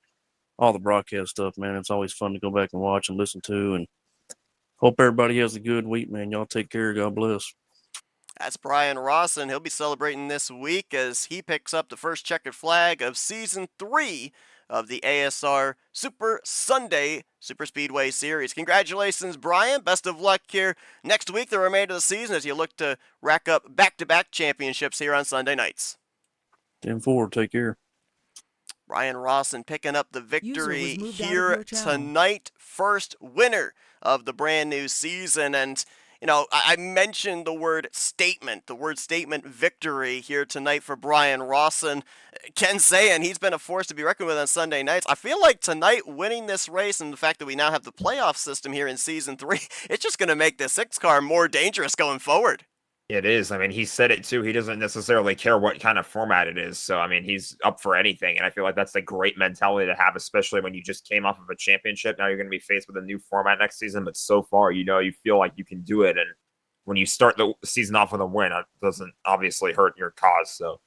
all the broadcast stuff, man. It's always fun to go back and watch and listen to. And hope everybody has a good week, man. Y'all take care. God bless. That's Brian Rawson. He'll be celebrating this week as he picks up the first checkered flag of Season 3 of the ASR Super Sunday Superspeedway Series. Congratulations, Brian. Best of luck here next week, the remainder of the season, as you look to rack up back-to-back championships here on Sunday nights. 10-4, take care. Brian Rawson picking up the User was victory moved out of here your channel. tonight. First winner of the brand new season. And, you know, I mentioned the word statement victory here tonight for Brian Rawson. Ken saying he's been a force to be reckoned with on Sunday nights. I feel like tonight winning this race and the fact that we now have the playoff system here in Season 3, it's just going to make the 6-car more dangerous going forward. It is. I mean, he said it too. He doesn't necessarily care what kind of format it is. So, I mean, he's up for anything. And I feel like that's a great mentality to have, especially when you just came off of a championship. Now you're going to be faced with a new format next season. But so far, you know, you feel like you can do it. And when you start the season off with a win, it doesn't obviously hurt your cause. So,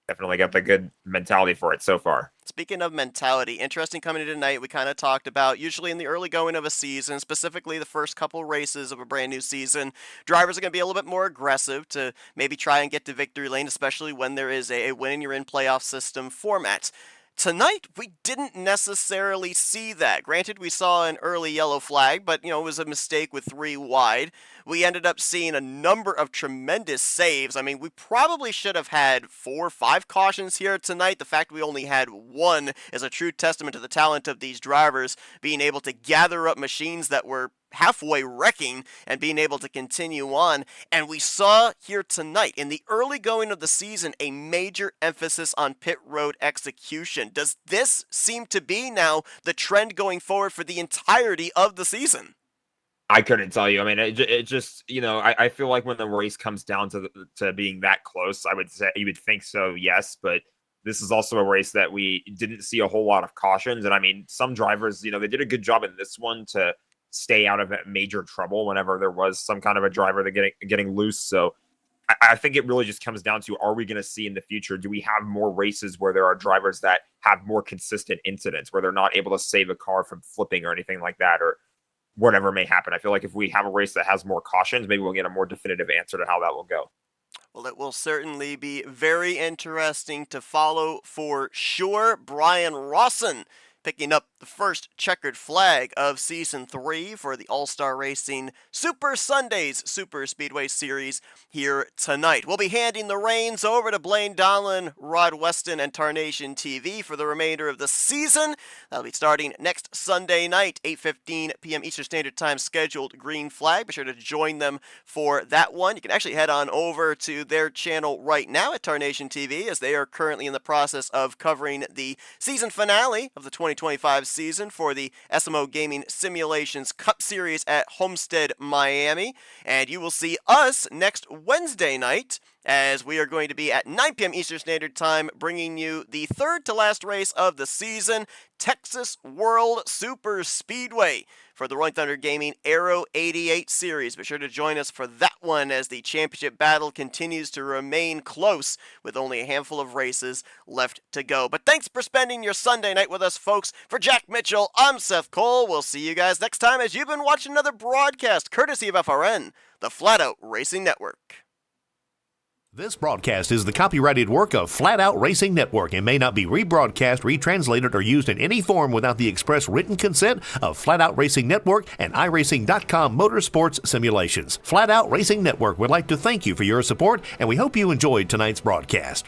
definitely got the good mentality for it so far. Speaking of mentality, interesting coming into tonight, we kind of talked about usually in the early going of a season, specifically the first couple races of a brand new season, drivers are going to be a little bit more aggressive to maybe try and get to victory lane, especially when there is a win and you're in playoff system format. Tonight, we didn't necessarily see that. Granted, we saw an early yellow flag, but, you know, it was a mistake with 3 wide. We ended up seeing a number of tremendous saves. I mean, we probably should have had 4 or 5 cautions here tonight. The fact we only had 1 is a true testament to the talent of these drivers being able to gather up machines that were halfway wrecking and being able to continue on. And we saw here tonight in the early going of the season a major emphasis on pit road execution. Does this seem to be now the trend going forward for the entirety of the season? I couldn't tell you. I mean, it just, you know, I feel like when the race comes down to being that close, I would say you would think so, yes, but this is also a race that we didn't see a whole lot of cautions. And I mean, some drivers, you know, they did a good job in this one to stay out of major trouble whenever there was some kind of a driver that getting loose. So I think it really just comes down to, are we going to see in the future, do we have more races where there are drivers that have more consistent incidents where they're not able to save a car from flipping or anything like that, or whatever may happen? I feel like if we have a race that has more cautions, maybe we'll get a more definitive answer to how that will go. Well, it will certainly be very interesting to follow for sure. Brian Rawson picking up the first checkered flag of Season 3 for the All-Star Racing Super Sundays Superspeedway Series here tonight. We'll be handing the reins over to Blaine Donlin, Rod Weston, and Tarnation TV for the remainder of the season. That'll be starting next Sunday night, 8:15 p.m. Eastern Standard Time scheduled green flag. Be sure to join them for that one. You can actually head on over to their channel right now at Tarnation TV, as they are currently in the process of covering the season finale of the 2025 season for the SMO Gaming Simulations Cup Series at Homestead, Miami. And you will see us next Wednesday night, as we are going to be at 9 p.m. Eastern Standard Time bringing you the third to last race of the season, Texas World Super Speedway for the Rolling Thunder Gaming Aero 88 Series. Be sure to join us for that one as the championship battle continues to remain close with only a handful of races left to go. But thanks for spending your Sunday night with us, folks. For Jack Mitchell, I'm Seth Cole. We'll see you guys next time as you've been watching another broadcast courtesy of FRN, the Flatout Racing Network. This broadcast is the copyrighted work of Flatout Racing Network and may not be rebroadcast, retranslated, or used in any form without the express written consent of Flatout Racing Network and iRacing.com Motorsports Simulations. Flatout Racing Network would like to thank you for your support, and we hope you enjoyed tonight's broadcast.